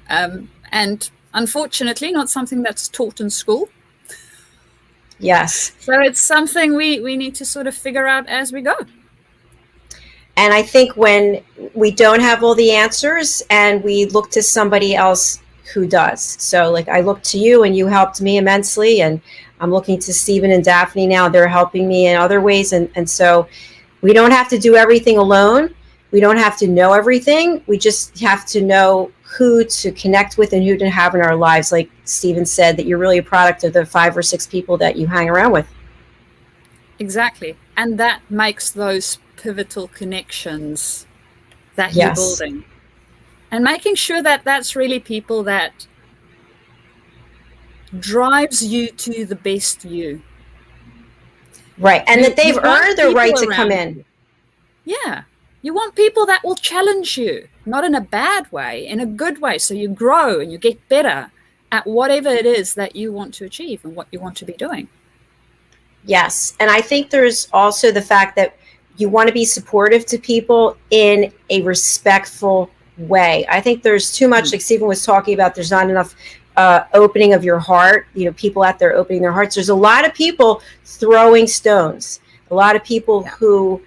And unfortunately, not something that's taught in school. Yes. So it's something we need to sort of figure out as we go. And I think when we don't have all the answers, and we look to somebody else who does. So like I look to you, and you helped me immensely. And I'm looking to Stephen and Daphne now. They're helping me in other ways. And so we don't have to do everything alone. We don't have to know everything. We just have to know who to connect with and who to have in our lives. Like Stephen said, that you're really a product of the 5 or 6 people that you hang around with. Exactly. And that makes those pivotal connections that you're building. And making sure that that's really people that drives you to the best you. Right. And that they've You want earned the right people to come around in. you. Yeah. You want people that will challenge you, not in a bad way, in a good way. So you grow and you get better at whatever it is that you want to achieve and what you want to be doing. Yes. And I think there's also the fact that you want to be supportive to people in a respectful way. I think there's too much, like Stephen was talking about, there's not enough opening of your heart, people out there opening their hearts. There's a lot of people throwing stones, a lot of people who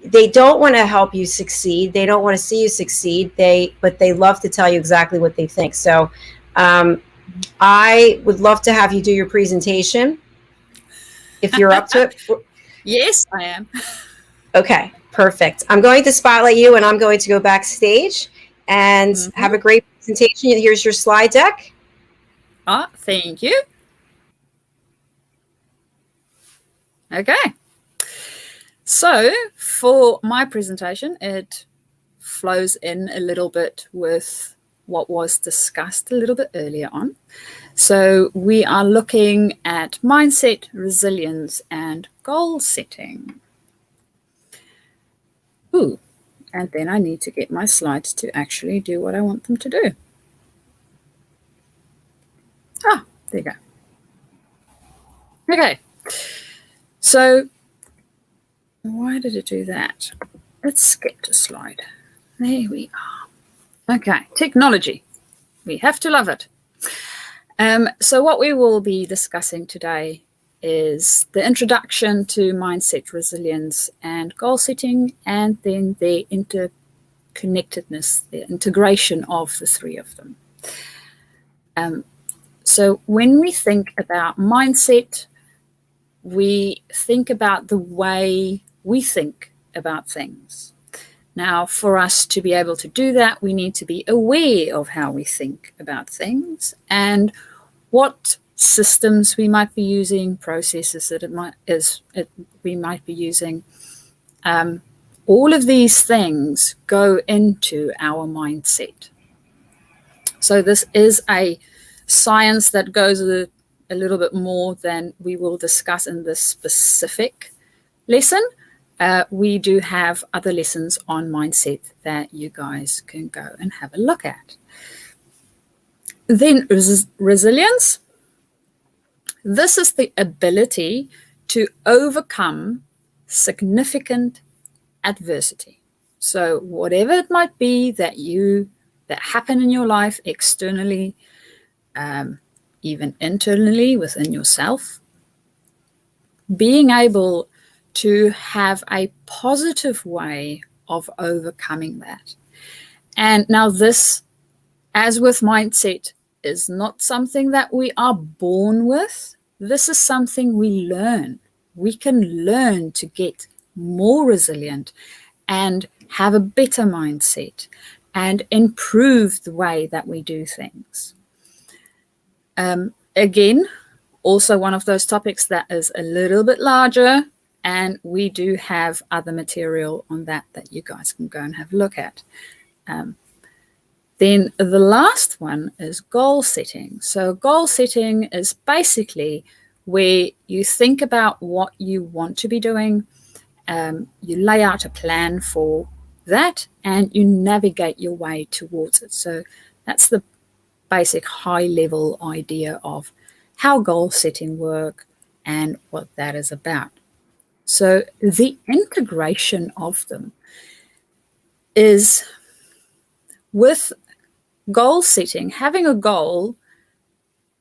they don't want to help you succeed. They don't want to see you succeed. But they love to tell you exactly what they think. So I would love to have you do your presentation if you're up to it. Yes, I am. Okay, perfect. I'm going to spotlight you and I'm going to go backstage and have a great presentation. Here's your slide deck. Thank you. Okay. So for my presentation, it flows in a little bit with what was discussed a little bit earlier on. So we are looking at mindset, resilience, and goal setting. Ooh, and then I need to get my slides to actually do what I want them to do. There you go. Okay. So why did it do that? Let's skip a slide. There we are. Okay, technology. We have to love it. So what we will be discussing today is the introduction to mindset, resilience, and goal setting, and then the interconnectedness, the integration of the three of them. So when we think about mindset, we think about the way we think about things. Now, for us to be able to do that, we need to be aware of how we think about things and what systems we might be using, processes that we might be using. All of these things go into our mindset. So this is a science that goes a little bit more than we will discuss in this specific lesson. We do have other lessons on mindset that you guys can go and have a look at. Then resilience. This is the ability to overcome significant adversity. So whatever it might be that happen in your life externally, even internally within yourself, being able to have a positive way of overcoming that. And now this, as with mindset, is not something that we are born with. This is something we learn. We can learn to get more resilient and have a better mindset and improve the way that we do things. Again, also one of those topics that is a little bit larger, and we do have other material on that you guys can go and have a look at. Then the last one is goal setting. So goal setting is basically where you think about what you want to be doing, you lay out a plan for that, and you navigate your way towards it. So that's the basic high-level idea of how goal setting work and what that is about. So the integration of them is with goal setting, having a goal,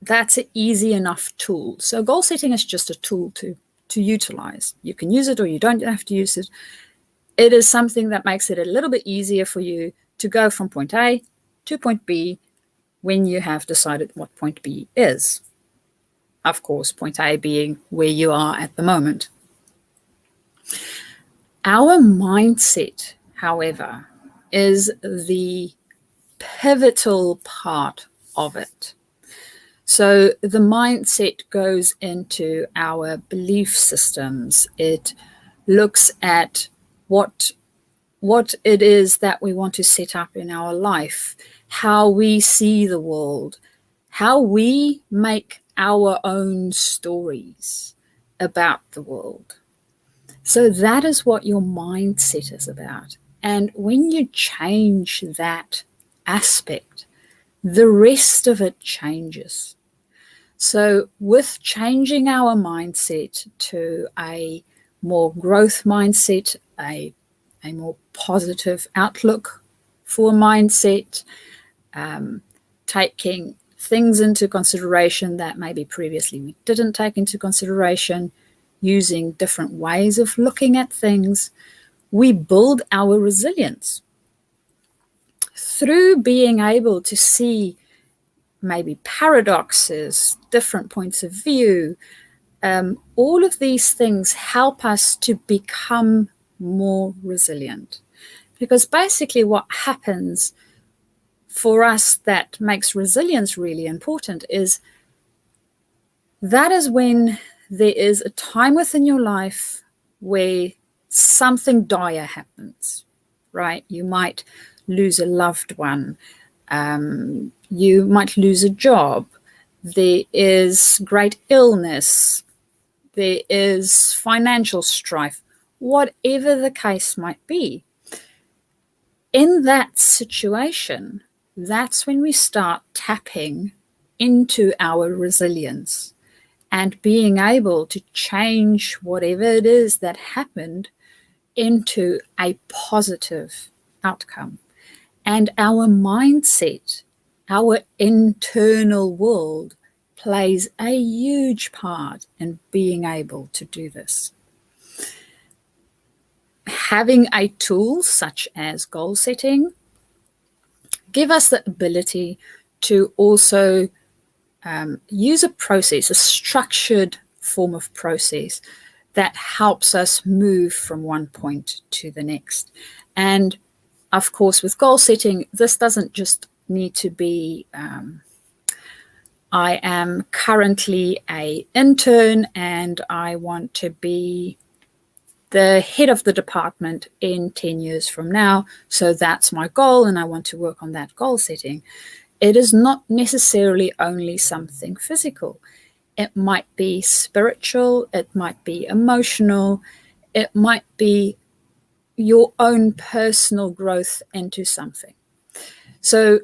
that's an easy enough tool. So goal setting is just a tool to utilize. You can use it or you don't have to use it. It is something that makes it a little bit easier for you to go from point A to point B when you have decided what point B is. Of course, point A being where you are at the moment. Our mindset, however, is the pivotal part of it. So the mindset goes into our belief systems. It looks at what it is that we want to set up in our life, how we see the world, how we make our own stories about the world. So that is what your mindset is about. And when you change that aspect, the rest of it changes. So with changing our mindset to a more growth mindset, a more positive outlook for mindset, taking things into consideration that maybe previously we didn't take into consideration, using different ways of looking at things, we build our resilience through being able to see maybe paradoxes, different points of view. All of these things help us to become more resilient, because basically what happens for us that makes resilience really important is that is when there is a time within your life where something dire happens, right? You might lose a loved one. You might lose a job. There is great illness. There is financial strife, whatever the case might be. In that situation, that's when we start tapping into our resilience and being able to change whatever it is that happened into a positive outcome. And our mindset, our internal world, plays a huge part in being able to do this. Having a tool such as goal setting give us the ability to also use a process, a structured form of process that helps us move from one point to the next. And of course, with goal setting, this doesn't just need to be, I am currently an intern and I want to be the head of the department in 10 years from now. So that's my goal and I want to work on that goal setting. It is not necessarily only something physical. It might be spiritual, it might be emotional, it might be your own personal growth into something. So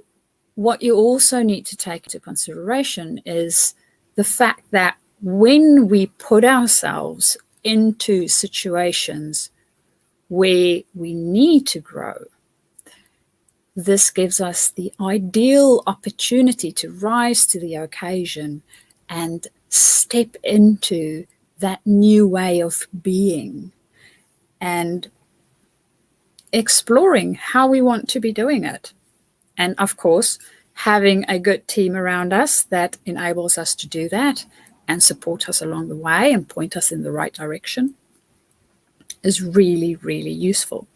what you also need to take into consideration is the fact that when we put ourselves into situations where we need to grow, this gives us the ideal opportunity to rise to the occasion and step into that new way of being and exploring how we want to be doing it. And of course, having a good team around us that enables us to do that and support us along the way and point us in the right direction is really, really useful.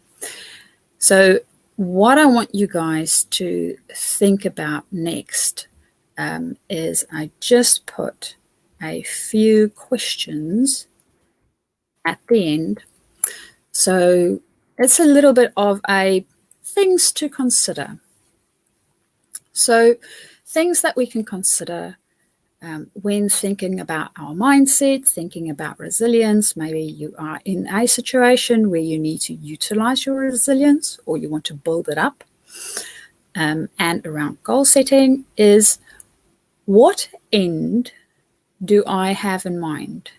So what I want you guys to think about next is I just put a few questions at the end. So it's a little bit of a things to consider. So things that we can consider when thinking about our mindset, thinking about resilience. Maybe you are in a situation where you need to utilize your resilience or you want to build it up. And around goal setting is, what end do I have in mind?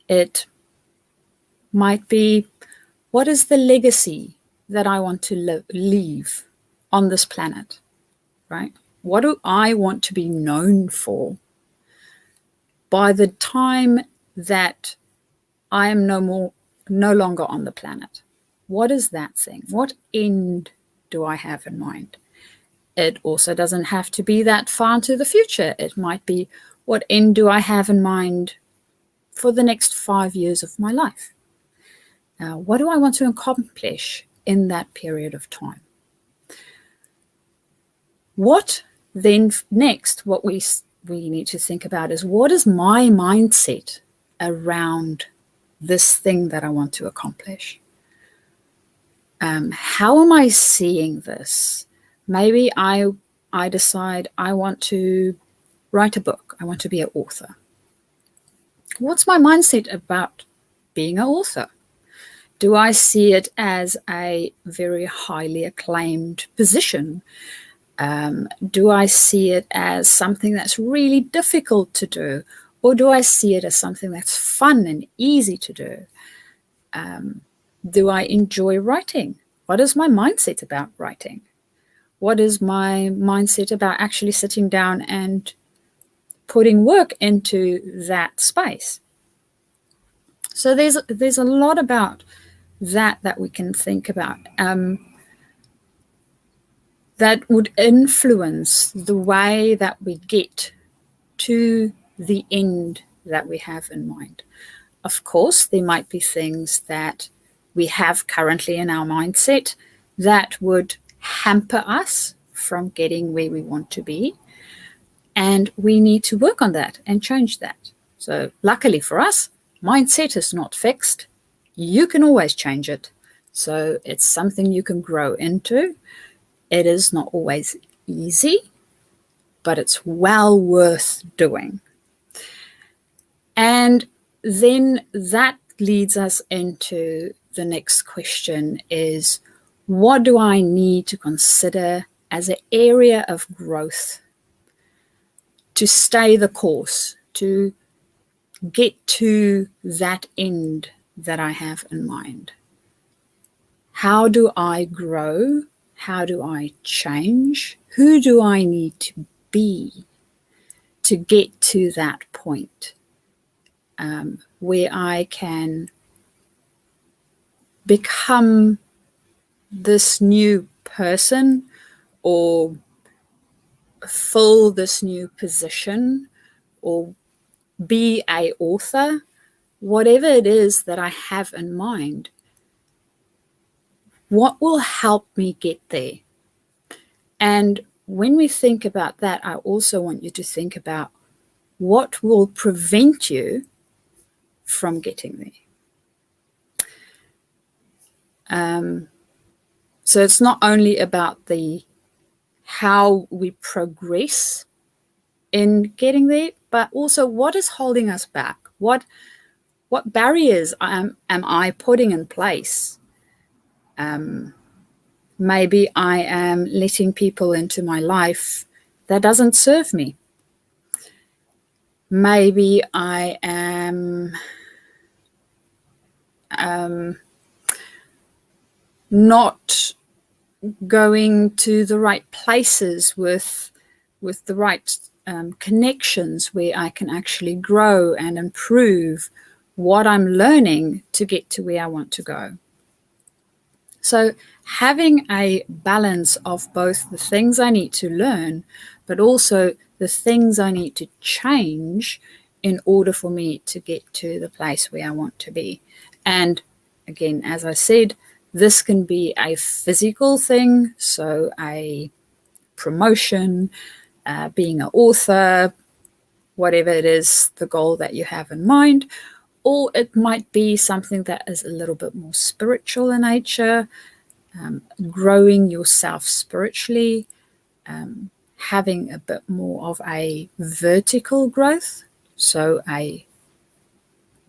It might be, what is the legacy that I want to leave on this planet, right? What do I want to be known for by the time that I am no longer on the planet? What is that thing? What end do I have in mind? It also doesn't have to be that far into the future. It might be, what end do I have in mind for the next 5 years of my life? What do I want to accomplish in that period of time? What then next, what we need to think about is, what is my mindset around this thing that I want to accomplish? How am I seeing this? Maybe I decide I want to write a book. I want to be an author. What's my mindset about being an author? Do I see it as a very highly acclaimed position? Do I see it as something that's really difficult to do? Or do I see it as something that's fun and easy to do? Do I enjoy writing? What is my mindset about writing? What is my mindset about actually sitting down and putting work into that space? So there's a lot about that we can think about that would influence the way that we get to the end that we have in mind. Of course, there might be things that we have currently in our mindset that would hamper us from getting where we want to be. And we need to work on that and change that. So luckily for us, mindset is not fixed. You can always change it. So it's something you can grow into. It is not always easy, but it's well worth doing. And then that leads us into the next question is, what do I need to consider as an area of growth to stay the course, to get to that end that I have in mind? How do I grow? How do I change? Who do I need to be to get to that point where I can become this new person or fill this new position or be an author, whatever it is that I have in mind? What will help me get there? And when we think about that, I also want you to think about what will prevent you from getting there. So it's not only about the how we progress in getting there, but also what is holding us back? What barriers am I putting in place? Maybe I am letting people into my life that doesn't serve me. Maybe I am not going to the right places with the right connections where I can actually grow and improve what I'm learning to get to where I want to go. So having a balance of both the things I need to learn, but also the things I need to change in order for me to get to the place where I want to be. And again, as I said, this can be a physical thing, so a promotion, being an author, whatever it is, the goal that you have in mind. Or it might be something that is a little bit more spiritual in nature, growing yourself spiritually, having a bit more of a vertical growth, so a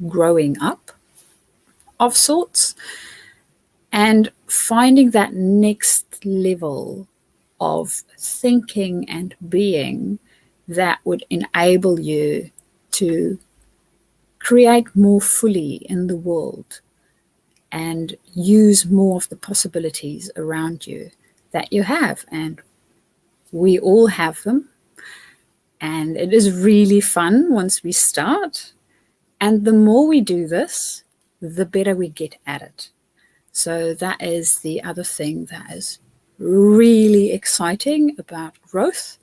growing up of sorts, and finding that next level of thinking and being that would enable you to create more fully in the world and use more of the possibilities around you that you have. And we all have them. And it is really fun once we start. And the more we do this, the better we get at it. So that is the other thing that is really exciting about growth,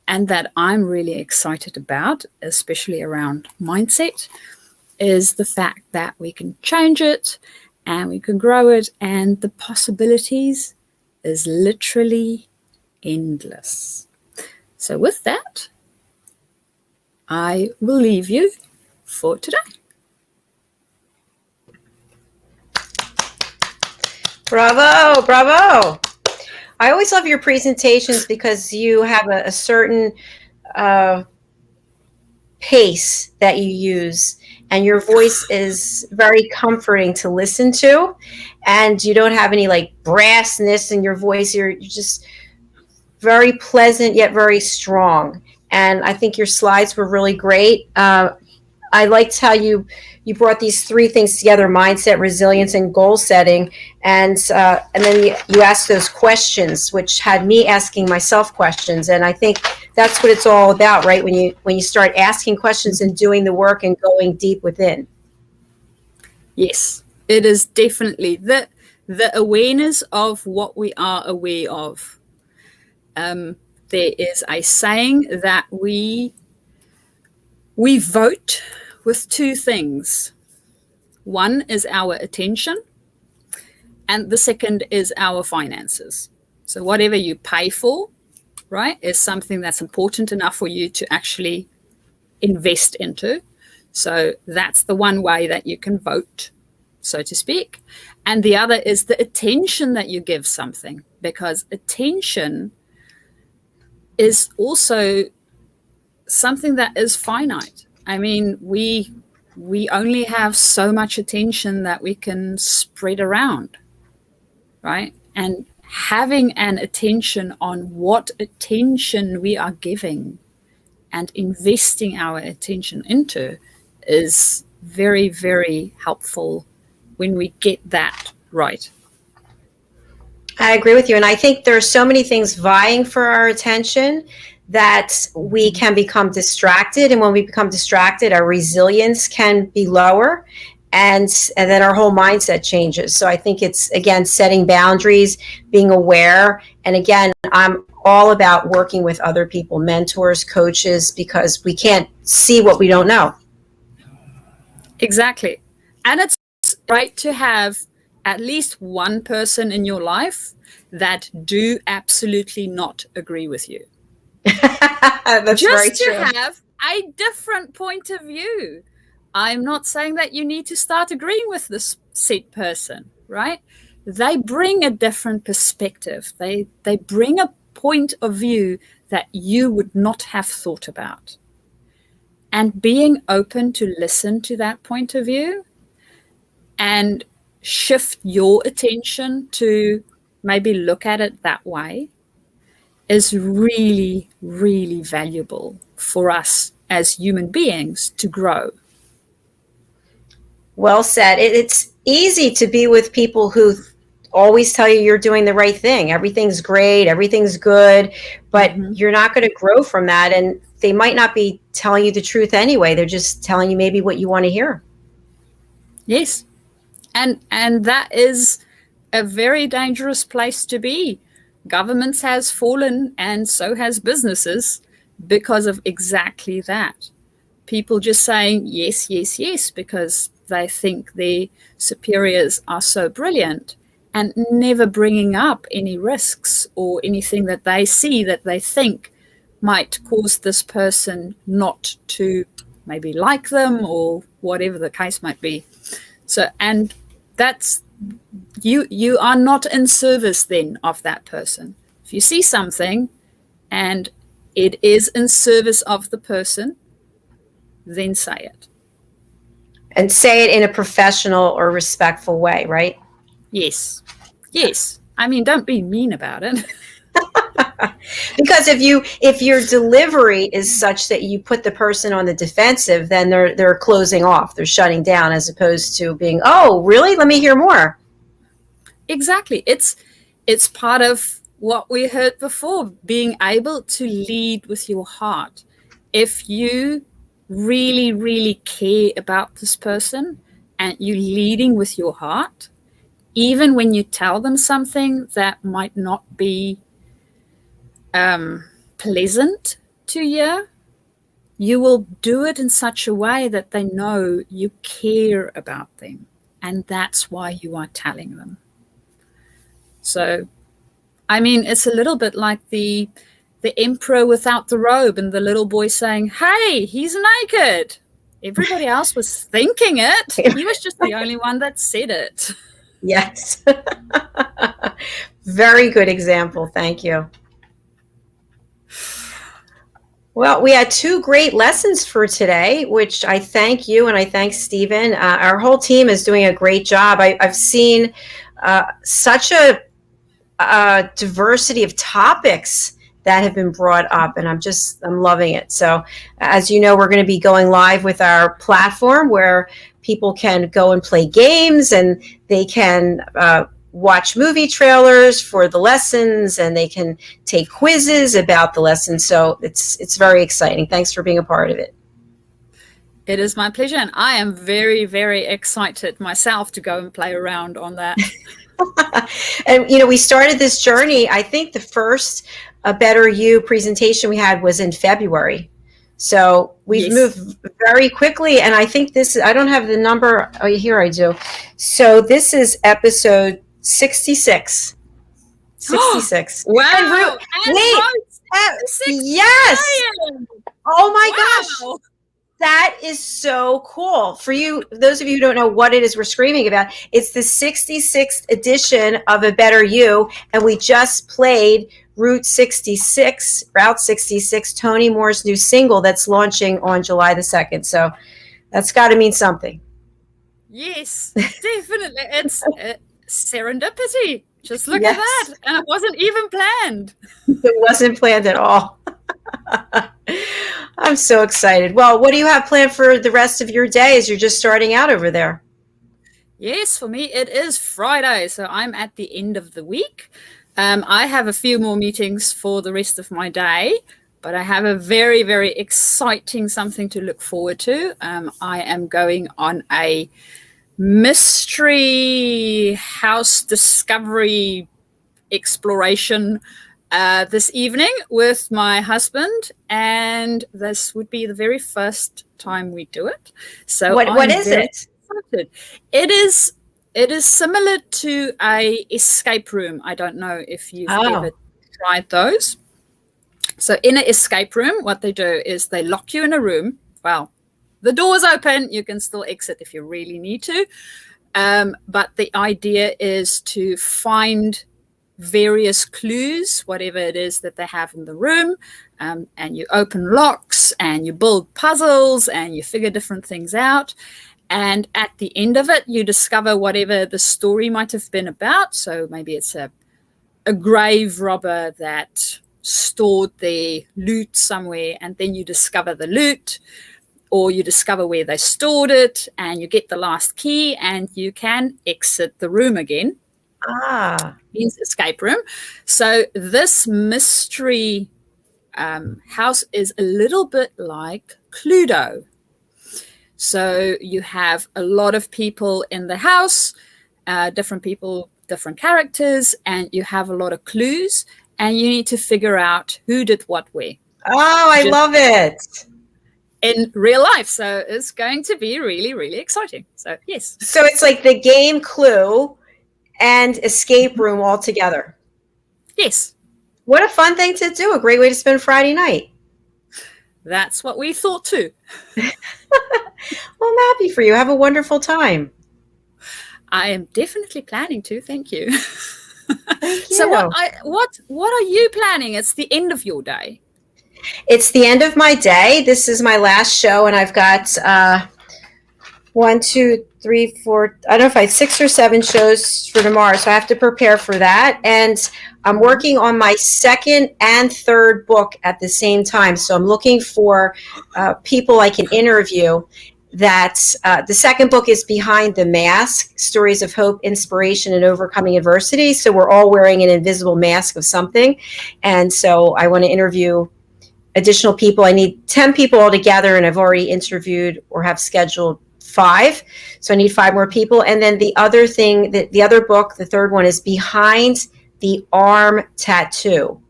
and that I'm really excited about, especially around mindset, is the fact that we can change it and we can grow it, and the possibilities is literally endless. So with that, I will leave you for today. Bravo, bravo. I always love your presentations because you have a certain pace that you use, and your voice is very comforting to listen to, and you don't have any like brassness in your voice. You're just very pleasant yet very strong. And I think your slides were really great. I liked how you brought these three things together: mindset, resilience, and goal setting. And then you asked those questions, which had me asking myself questions. And I think that's what it's all about, right? When you start asking questions and doing the work and going deep within. Yes, it is definitely the awareness of what we are aware of. There is a saying that we vote with two things. One is our attention, and the second is our finances. So whatever you pay for, right, is something that's important enough for you to actually invest into. So that's the one way that you can vote, so to speak. And the other is the attention that you give something, because attention is also something that is finite. I mean, we only have so much attention that we can spread around, right? And having an attention on what attention we are giving and investing our attention into is very, very helpful when we get that right. I agree with you. And I think there are so many things vying for our attention that we can become distracted. And when we become distracted, our resilience can be lower, and then our whole mindset changes. So I think it's, again, setting boundaries, being aware. And again, I'm all about working with other people, mentors, coaches, because we can't see what we don't know. Exactly. And it's right to have at least one person in your life that do absolutely not agree with you. That's very Just to true. have a different point of view. I'm not saying that you need to start agreeing with this said person, right? They bring a different perspective. They bring a point of view that you would not have thought about. And being open to listen to that point of view and shift your attention to maybe look at it that way is really, really valuable for us as human beings to grow. Well said. It's easy to be with people who always tell you you're doing the right thing. Everything's great, everything's good, but you're not going to grow from that. And they might not be telling you the truth anyway. They're just telling you maybe what you want to hear. Yes. And that is a very dangerous place to be. Governments has fallen, and so has businesses, because of exactly that. People just saying yes, yes, yes, because they think their superiors are so brilliant, and never bringing up any risks or anything that they see that they think might cause this person not to maybe like them, or whatever the case might be. So, and that's, you are not in service then of that person. If you see something and it is in service of the person, then say it. And say it in a professional or respectful way, right? Yes. Yes. I mean, don't be mean about it. Because if your delivery is such that you put the person on the defensive, then they're closing off, they're shutting down, as opposed to being, oh, really? Let me hear more. Exactly. It's part of what we heard before, being able to lead with your heart. If you really, really care about this person and you're leading with your heart, even when you tell them something that might not be pleasant to hear, you will do it in such a way that they know you care about them, and that's why you are telling them. So, I mean, it's a little bit like the emperor without the robe and the little boy saying, "Hey, he's naked." Everybody else was thinking it. He was just the only one that said it. Yes. Very good example. Thank you. Well, we had two great lessons for today, which I thank you and I thank Stephen. Our whole team is doing a great job. I've seen such a diversity of topics that have been brought up, and I'm loving it. So, as you know, we're going to be going live with our platform where people can go and play games, and they can watch movie trailers for the lessons, and they can take quizzes about the lessons. So it's very exciting. Thanks for being a part of it. It is my pleasure, and I am very, very excited myself to go and play around on that. And we started this journey. I think the first A Better You presentation we had was in February. So we've moved very quickly, and I think I don't have the number. Oh, here I do. So this is episode 66. 66. Wow. Yes. Oh my gosh. That is so cool. For you, those of you who don't know what it is we're screaming about, it's the 66th edition of A Better You, and we just played Route 66, Tony Moore's new single that's launching on July the 2nd. So that's got to mean something. Yes, definitely. It's serendipity. Just look at that. And it wasn't even planned. It wasn't planned at all. I'm so excited. Well, what do you have planned for the rest of your day as you're just starting out over there? Yes, for me, it is Friday. So I'm at the end of the week. I have a few more meetings for the rest of my day, but I have a very, very exciting something to look forward to. I am going on a mystery house discovery exploration this evening with my husband, and this would be the very first time we do it. So what is it? Excited. It is similar to a escape room. I don't know if you've ever tried those. So in an escape room, what they do is they lock you in a room. Well, the door's open. You can still exit if you really need to. But the idea is to find various clues, whatever it is that they have in the room, and you open locks and you build puzzles and you figure different things out. And at the end of it, you discover whatever the story might have been about. So maybe it's a grave robber that stored their loot somewhere, and then you discover the loot, or you discover where they stored it, and you get the last key, and you can exit the room again. Means escape room. So this mystery house is a little bit like Cluedo. So you have a lot of people in the house, different people, different characters, and you have a lot of clues, and you need to figure out who did what where. Oh, I love it. In real life. So it's going to be really, really exciting. So yes. So it's like the game Clue and escape room all together. Yes. What a fun thing to do. A great way to spend Friday night. That's what we thought too. Well, I'm happy for you. Have a wonderful time. I am definitely planning to. Thank you. Thank you. So what are you planning? It's the end of your day. It's the end of my day. This is my last show, and I've got 1, 2, 3, 4. I don't know if I have 6 or 7 shows for tomorrow, so I have to prepare for that. And I'm working on my second and third book at the same time. So I'm looking for people I can interview. That the second book is Behind the Mask, Stories of Hope, Inspiration, and Overcoming Adversity. So we're all wearing an invisible mask of something. And so I want to interview additional people. I need 10 people altogether, and I've already interviewed or have scheduled 5. So I need 5 more people. And then the other thing, the other book, the third one, is Behind the Arm Tattoo.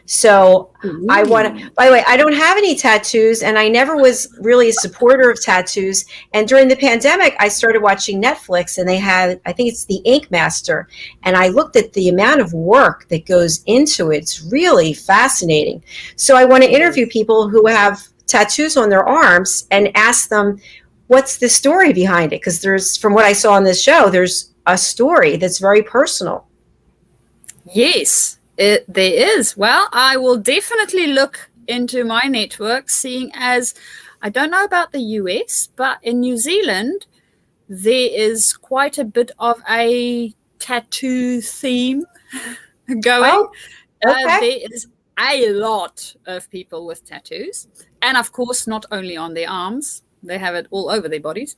So I want to, by the way, I don't have any tattoos, and I never was really a supporter of tattoos. And during the pandemic, I started watching Netflix, and they had, I think it's The Ink Master. And I looked at the amount of work that goes into it. It's really fascinating. So I want to interview people who have tattoos on their arms and ask them, what's the story behind it? Because there's, from what I saw on this show, there's a story that's very personal. Yes. There is. Well, I will definitely look into my network, seeing as I don't know about the US, but in New Zealand, there is quite a bit of a tattoo theme going. Oh, okay. There is a lot of people with tattoos. And of course, not only on their arms, they have it all over their bodies.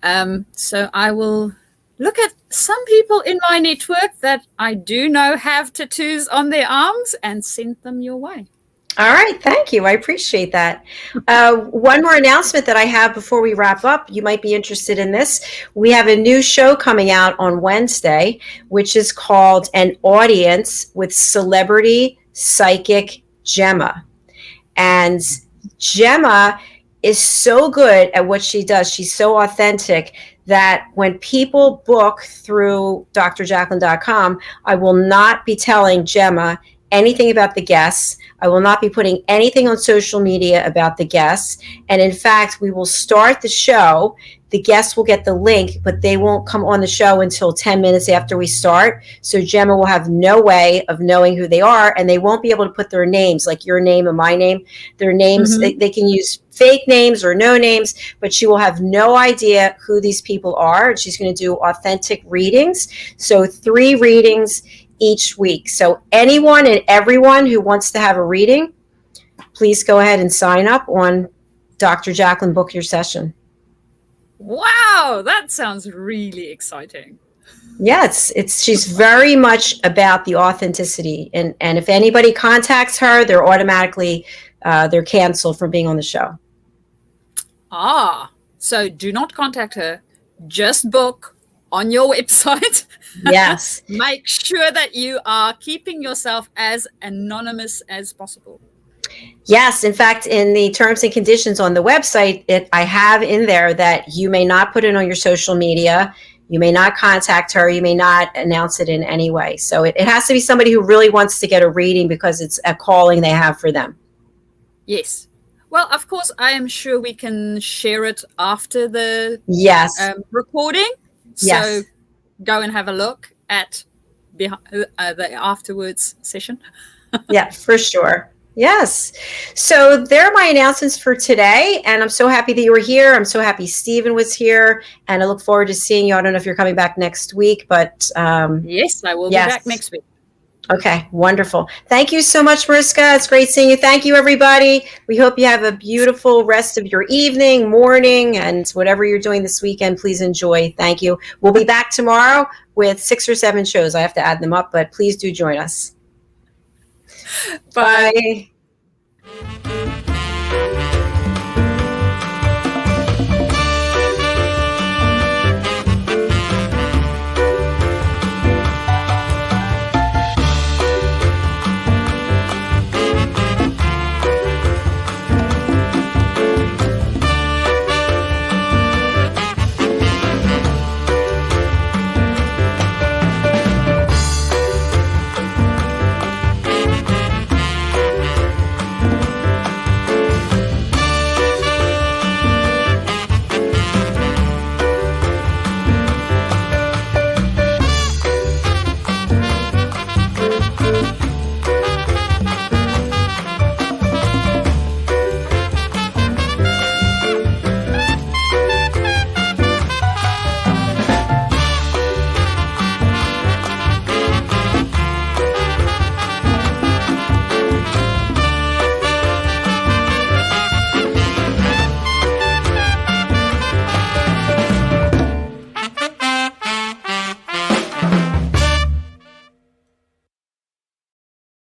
So I will look at some people in my network that I do know have tattoos on their arms and send them your way. All right. Thank you. I appreciate that. One more announcement that I have before we wrap up. You might be interested in this. We have a new show coming out on Wednesday, which is called An Audience with Celebrity Psychic Gemma. And Gemma is so good at what she does. She's so authentic that when people book through drjacalyn.com, I will not be telling Gemma anything about the guests. I will not be putting anything on social media about the guests. And in fact, we will start the show. The guests will get the link, but they won't come on the show until 10 minutes after we start. So Gemma will have no way of knowing who they are, and they won't be able to put their names, like your name and my name, their names. Mm-hmm. They can use fake names or no names, but she will have no idea who these people are. She's going to do authentic readings. So 3 readings each week. So anyone and everyone who wants to have a reading, please go ahead and sign up on Dr. Jacalyn Book Your Session. Wow, that sounds really exciting. Yeah, she's very much about the authenticity, and if anybody contacts her, they're automatically they're canceled from being on the show. So do not contact her. Just book on your website. Yes. Make sure that you are keeping yourself as anonymous as possible. Yes. In fact, in the terms and conditions on the website, I have in there that you may not put it on your social media. You may not contact her. You may not announce it in any way. So it has to be somebody who really wants to get a reading because it's a calling they have for them. Yes. Well, of course, I am sure we can share it after the recording. Yes. So go and have a look at the afterwards session. Yeah, for sure. Yes. So there are my announcements for today. And I'm so happy that you were here. I'm so happy Stephen was here. And I look forward to seeing you. I don't know if you're coming back next week, but yes, I will be back next week. Okay, wonderful. Thank you so much, Mariska. It's great seeing you. Thank you, everybody. We hope you have a beautiful rest of your evening, morning, and whatever you're doing this weekend, please enjoy. Thank you. We'll be back tomorrow with 6 or 7 shows. I have to add them up, but please do join us. Bye. Bye.